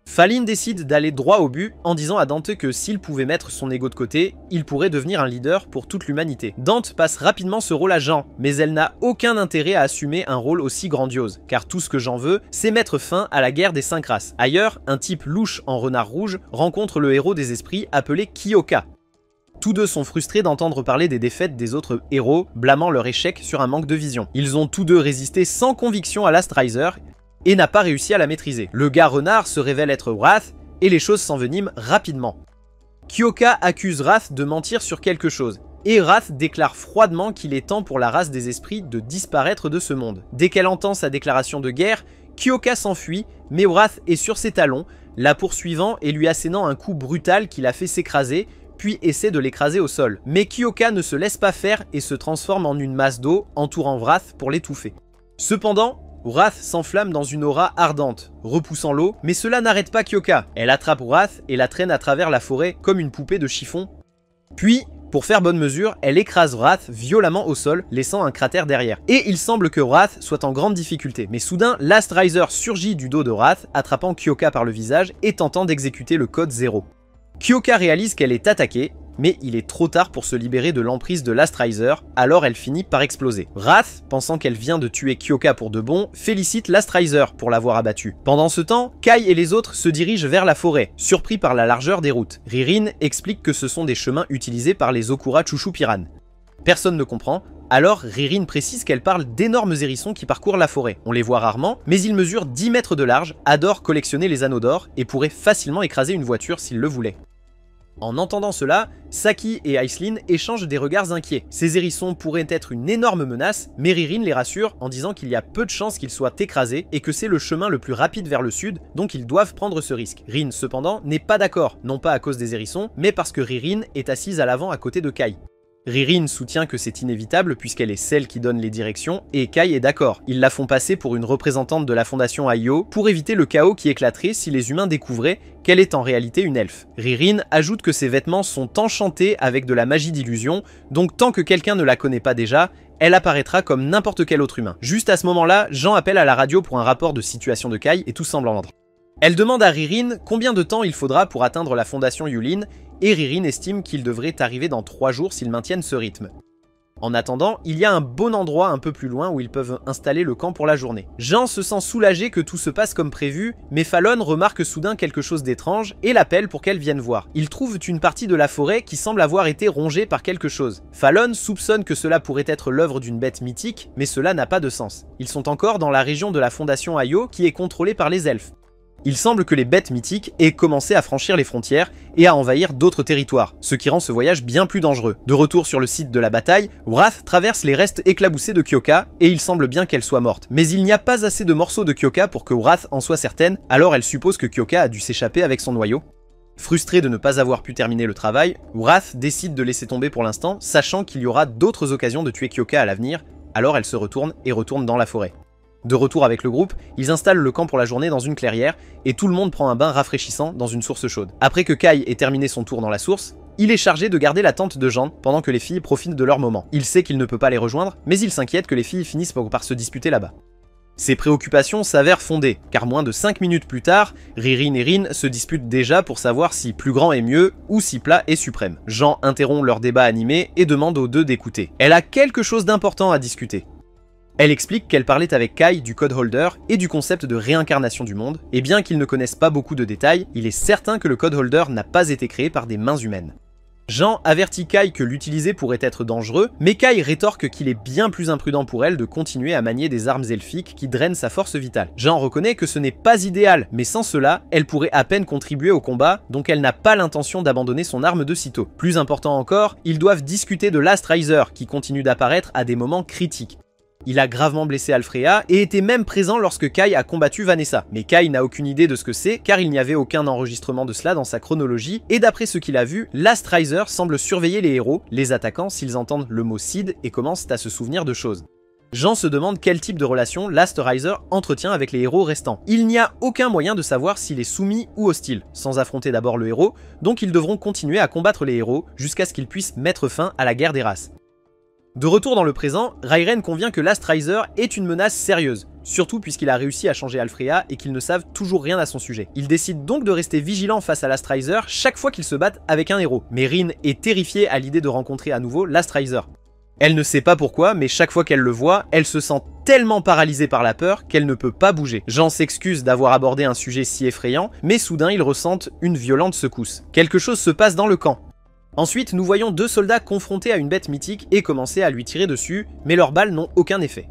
Falin décide d'aller droit au but en disant à Dante que s'il pouvait mettre son ego de côté, il pourrait devenir un leader pour toute l'humanité. Dante passe rapidement ce rôle à Jean, mais elle n'a aucun intérêt à assumer un rôle aussi grandiose, car tout ce que Jean veut, c'est mettre fin à la guerre des 5 races. Ailleurs, un type louche en renard rouge rencontre le héros des esprits appelé Kyoka. Tous deux sont frustrés d'entendre parler des défaites des autres héros, blâmant leur échec sur un manque de vision. Ils ont tous deux résisté sans conviction à l'Astriser, et n'a pas réussi à la maîtriser. Le gars renard se révèle être Wrath, et les choses s'enveniment rapidement. Kyoka accuse Wrath de mentir sur quelque chose, et Wrath déclare froidement qu'il est temps pour la race des esprits de disparaître de ce monde. Dès qu'elle entend sa déclaration de guerre, Kyoka s'enfuit, mais Wrath est sur ses talons, la poursuivant et lui assénant un coup brutal qui la fait s'écraser, puis essaie de l'écraser au sol. Mais Kyoka ne se laisse pas faire et se transforme en une masse d'eau, entourant Wrath pour l'étouffer. Cependant, Wrath s'enflamme dans une aura ardente, repoussant l'eau, mais cela n'arrête pas Kyoka. Elle attrape Wrath et la traîne à travers la forêt comme une poupée de chiffon. Puis, pour faire bonne mesure, elle écrase Wrath violemment au sol, laissant un cratère derrière. Et il semble que Wrath soit en grande difficulté. Mais soudain, l'Astriser surgit du dos de Wrath, attrapant Kyoka par le visage et tentant d'exécuter le code 0. Kyoka réalise qu'elle est attaquée, mais il est trop tard pour se libérer de l'emprise de l'Astriser, alors elle finit par exploser. Wrath, pensant qu'elle vient de tuer Kyoka pour de bon, félicite l'Astriser pour l'avoir abattue. Pendant ce temps, Kai et les autres se dirigent vers la forêt, surpris par la largeur des routes. Ririn explique que ce sont des chemins utilisés par les Okura Chushupiran. Personne ne comprend, alors Ririn précise qu'elle parle d'énormes hérissons qui parcourent la forêt. On les voit rarement, mais ils mesurent 10 mètres de large, adorent collectionner les anneaux d'or et pourraient facilement écraser une voiture s'ils le voulaient. En entendant cela, Saki et Aislinn échangent des regards inquiets. Ces hérissons pourraient être une énorme menace, mais Ririn les rassure en disant qu'il y a peu de chances qu'ils soient écrasés et que c'est le chemin le plus rapide vers le sud, donc ils doivent prendre ce risque. Rin, cependant, n'est pas d'accord, non pas à cause des hérissons, mais parce que Ririn est assise à l'avant à côté de Kai. Ririn soutient que c'est inévitable puisqu'elle est celle qui donne les directions, et Kai est d'accord. Ils la font passer pour une représentante de la fondation Aiyo pour éviter le chaos qui éclaterait si les humains découvraient qu'elle est en réalité une elfe. Ririn ajoute que ses vêtements sont enchantés avec de la magie d'illusion, donc tant que quelqu'un ne la connaît pas déjà, elle apparaîtra comme n'importe quel autre humain. Juste à ce moment-là, Jean appelle à la radio pour un rapport de situation de Kai et tout semble en ordre. Elle demande à Ririn combien de temps il faudra pour atteindre la fondation Yulin, et Ririn estime qu'il devrait arriver dans 3 jours s'ils maintiennent ce rythme. En attendant, il y a un bon endroit un peu plus loin où ils peuvent installer le camp pour la journée. Jean se sent soulagé que tout se passe comme prévu, mais Fallon remarque soudain quelque chose d'étrange et l'appelle pour qu'elle vienne voir. Ils trouvent une partie de la forêt qui semble avoir été rongée par quelque chose. Fallon soupçonne que cela pourrait être l'œuvre d'une bête mythique, mais cela n'a pas de sens. Ils sont encore dans la région de la fondation Aiyo qui est contrôlée par les elfes. Il semble que les bêtes mythiques aient commencé à franchir les frontières et à envahir d'autres territoires, ce qui rend ce voyage bien plus dangereux. De retour sur le site de la bataille, Wrath traverse les restes éclaboussés de Kyoka et il semble bien qu'elle soit morte. Mais il n'y a pas assez de morceaux de Kyoka pour que Wrath en soit certaine, alors elle suppose que Kyoka a dû s'échapper avec son noyau. Frustrée de ne pas avoir pu terminer le travail, Wrath décide de laisser tomber pour l'instant, sachant qu'il y aura d'autres occasions de tuer Kyoka à l'avenir, alors elle se retourne et retourne dans la forêt. De retour avec le groupe, ils installent le camp pour la journée dans une clairière, et tout le monde prend un bain rafraîchissant dans une source chaude. Après que Kai ait terminé son tour dans la source, il est chargé de garder la tente de Jean pendant que les filles profitent de leur moment. Il sait qu'il ne peut pas les rejoindre, mais il s'inquiète que les filles finissent par se disputer là-bas. Ses préoccupations s'avèrent fondées, car moins de 5 minutes plus tard, Ririn et Rin se disputent déjà pour savoir si plus grand est mieux ou si plat est suprême. Jean interrompt leur débat animé et demande aux deux d'écouter. Elle a quelque chose d'important à discuter. Elle explique qu'elle parlait avec Kai du Code Holder et du concept de réincarnation du monde, et bien qu'ils ne connaissent pas beaucoup de détails, il est certain que le Code Holder n'a pas été créé par des mains humaines. Jean avertit Kai que l'utiliser pourrait être dangereux, mais Kai rétorque qu'il est bien plus imprudent pour elle de continuer à manier des armes elfiques qui drainent sa force vitale. Jean reconnaît que ce n'est pas idéal, mais sans cela, elle pourrait à peine contribuer au combat, donc elle n'a pas l'intention d'abandonner son arme de sitôt. Plus important encore, ils doivent discuter de Last Riser, qui continue d'apparaître à des moments critiques. Il a gravement blessé Alfrea et était même présent lorsque Kai a combattu Vanessa. Mais Kai n'a aucune idée de ce que c'est car il n'y avait aucun enregistrement de cela dans sa chronologie et d'après ce qu'il a vu, Last Riser semble surveiller les héros, les attaquant s'ils entendent le mot Sid et commencent à se souvenir de choses. Jean se demande quel type de relation Last Riser entretient avec les héros restants. Il n'y a aucun moyen de savoir s'il est soumis ou hostile, sans affronter d'abord le héros, donc ils devront continuer à combattre les héros jusqu'à ce qu'ils puissent mettre fin à la guerre des races. De retour dans le présent, Rairen convient que Last Riser est une menace sérieuse, surtout puisqu'il a réussi à changer Alfrea et qu'ils ne savent toujours rien à son sujet. Il décide donc de rester vigilant face à Last Riser chaque fois qu'ils se battent avec un héros, mais Rin est terrifiée à l'idée de rencontrer à nouveau Last Riser. Elle ne sait pas pourquoi, mais chaque fois qu'elle le voit, elle se sent tellement paralysée par la peur qu'elle ne peut pas bouger. Jean s'excuse d'avoir abordé un sujet si effrayant, mais soudain ils ressentent une violente secousse. Quelque chose se passe dans le camp. Ensuite, nous voyons deux soldats confrontés à une bête mythique et commencer à lui tirer dessus, mais leurs balles n'ont aucun effet.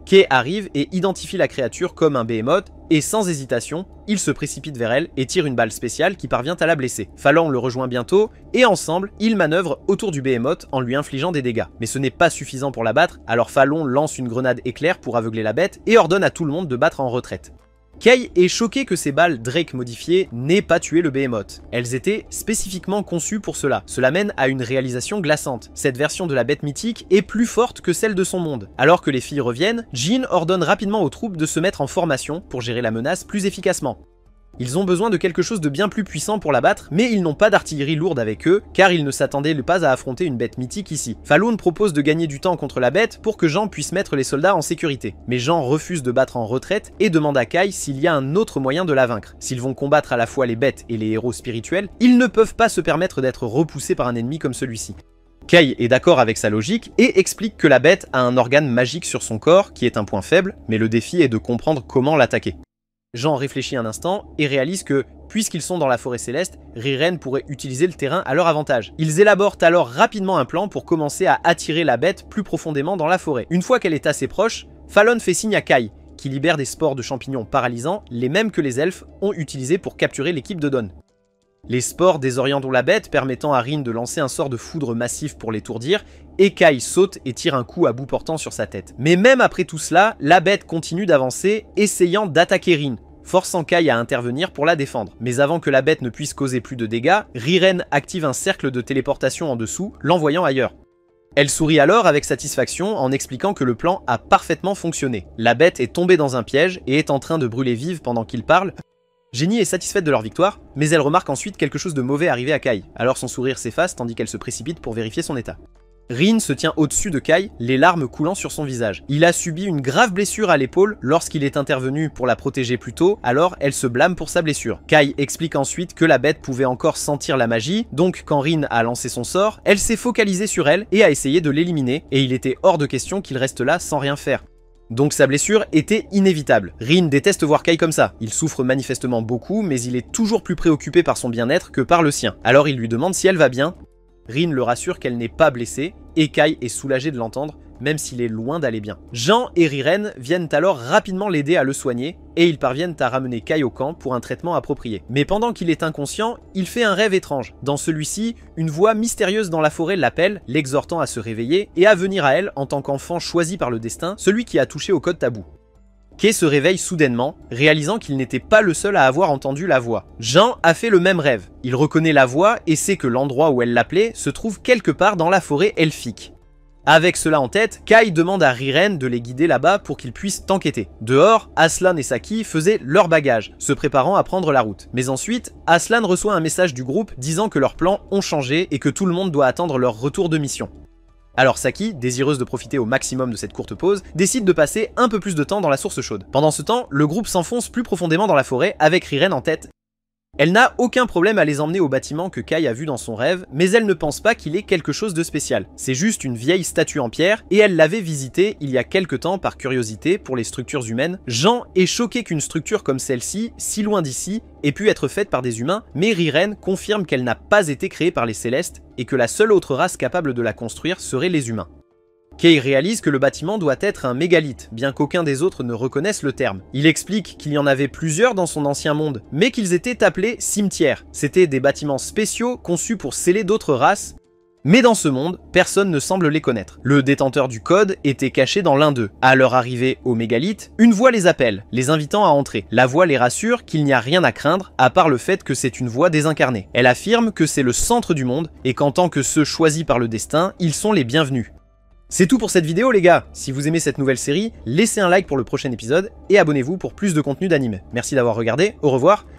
Kay arrive et identifie la créature comme un behemoth, et sans hésitation, il se précipite vers elle et tire une balle spéciale qui parvient à la blesser. Phalan le rejoint bientôt, et ensemble, ils manœuvrent autour du behemoth en lui infligeant des dégâts. Mais ce n'est pas suffisant pour la battre, alors Phalan lance une grenade éclair pour aveugler la bête et ordonne à tout le monde de battre en retraite. Kay est choqué que ces balles Drake modifiées n'aient pas tué le behemoth. Elles étaient spécifiquement conçues pour cela. Cela mène à une réalisation glaçante. Cette version de la bête mythique est plus forte que celle de son monde. Alors que les filles reviennent, Jean ordonne rapidement aux troupes de se mettre en formation pour gérer la menace plus efficacement. Ils ont besoin de quelque chose de bien plus puissant pour la battre, mais ils n'ont pas d'artillerie lourde avec eux, car ils ne s'attendaient pas à affronter une bête mythique ici. Phalan propose de gagner du temps contre la bête pour que Jean puisse mettre les soldats en sécurité. Mais Jean refuse de battre en retraite et demande à Kai s'il y a un autre moyen de la vaincre. S'ils vont combattre à la fois les bêtes et les héros spirituels, ils ne peuvent pas se permettre d'être repoussés par un ennemi comme celui-ci. Kai est d'accord avec sa logique et explique que la bête a un organe magique sur son corps qui est un point faible, mais le défi est de comprendre comment l'attaquer. Jean réfléchit un instant et réalise que, puisqu'ils sont dans la forêt céleste, Riren pourrait utiliser le terrain à leur avantage. Ils élaborent alors rapidement un plan pour commencer à attirer la bête plus profondément dans la forêt. Une fois qu'elle est assez proche, Phalan fait signe à Kai, qui libère des spores de champignons paralysants, les mêmes que les elfes ont utilisés pour capturer l'équipe de Dawn. Les spores désorientent la bête, permettant à Rin de lancer un sort de foudre massif pour l'étourdir, et Kai saute et tire un coup à bout portant sur sa tête. Mais même après tout cela, la bête continue d'avancer, essayant d'attaquer Rin, forçant Kai à intervenir pour la défendre. Mais avant que la bête ne puisse causer plus de dégâts, Riren active un cercle de téléportation en dessous, l'envoyant ailleurs. Elle sourit alors avec satisfaction en expliquant que le plan a parfaitement fonctionné. La bête est tombée dans un piège et est en train de brûler vive pendant qu'il parle. Jenny est satisfaite de leur victoire, mais elle remarque ensuite quelque chose de mauvais arriver à Kai, alors son sourire s'efface tandis qu'elle se précipite pour vérifier son état. Rin se tient au-dessus de Kai, les larmes coulant sur son visage. Il a subi une grave blessure à l'épaule lorsqu'il est intervenu pour la protéger plus tôt, alors elle se blâme pour sa blessure. Kai explique ensuite que la bête pouvait encore sentir la magie, donc quand Rin a lancé son sort, elle s'est focalisée sur elle et a essayé de l'éliminer, et il était hors de question qu'il reste là sans rien faire. Donc sa blessure était inévitable. Rin déteste voir Kai comme ça. Il souffre manifestement beaucoup, mais il est toujours plus préoccupé par son bien-être que par le sien. Alors il lui demande si elle va bien. Rin le rassure qu'elle n'est pas blessée, et Kai est soulagé de l'entendre, même s'il est loin d'aller bien. Jean et Riren viennent alors rapidement l'aider à le soigner, et ils parviennent à ramener Kai au camp pour un traitement approprié. Mais pendant qu'il est inconscient, il fait un rêve étrange. Dans celui-ci, une voix mystérieuse dans la forêt l'appelle, l'exhortant à se réveiller, et à venir à elle en tant qu'enfant choisi par le destin, celui qui a touché au code tabou. Kay se réveille soudainement, réalisant qu'il n'était pas le seul à avoir entendu la voix. Jean a fait le même rêve. Il reconnaît la voix et sait que l'endroit où elle l'appelait se trouve quelque part dans la forêt elfique. Avec cela en tête, Kai demande à Riren de les guider là-bas pour qu'ils puissent enquêter. Dehors, Aslan et Saki faisaient leur bagage, se préparant à prendre la route. Mais ensuite, Aslan reçoit un message du groupe disant que leurs plans ont changé et que tout le monde doit attendre leur retour de mission. Alors Saki, désireuse de profiter au maximum de cette courte pause, décide de passer un peu plus de temps dans la source chaude. Pendant ce temps, le groupe s'enfonce plus profondément dans la forêt avec Riren en tête. Elle n'a aucun problème à les emmener au bâtiment que Kai a vu dans son rêve, mais elle ne pense pas qu'il ait quelque chose de spécial. C'est juste une vieille statue en pierre, et elle l'avait visitée il y a quelque temps par curiosité pour les structures humaines. Jean est choqué qu'une structure comme celle-ci, si loin d'ici, ait pu être faite par des humains, mais Riren confirme qu'elle n'a pas été créée par les Célestes, et que la seule autre race capable de la construire serait les humains. Kay réalise que le bâtiment doit être un mégalithe, bien qu'aucun des autres ne reconnaisse le terme. Il explique qu'il y en avait plusieurs dans son ancien monde, mais qu'ils étaient appelés cimetières. C'étaient des bâtiments spéciaux conçus pour sceller d'autres races, mais dans ce monde, personne ne semble les connaître. Le détenteur du code était caché dans l'un d'eux. À leur arrivée au mégalithe, une voix les appelle, les invitant à entrer. La voix les rassure qu'il n'y a rien à craindre, à part le fait que c'est une voix désincarnée. Elle affirme que c'est le centre du monde, et qu'en tant que ceux choisis par le destin, ils sont les bienvenus. C'est tout pour cette vidéo les gars. Si vous aimez cette nouvelle série, laissez un like pour le prochain épisode et abonnez-vous pour plus de contenu d'anime. Merci d'avoir regardé, au revoir.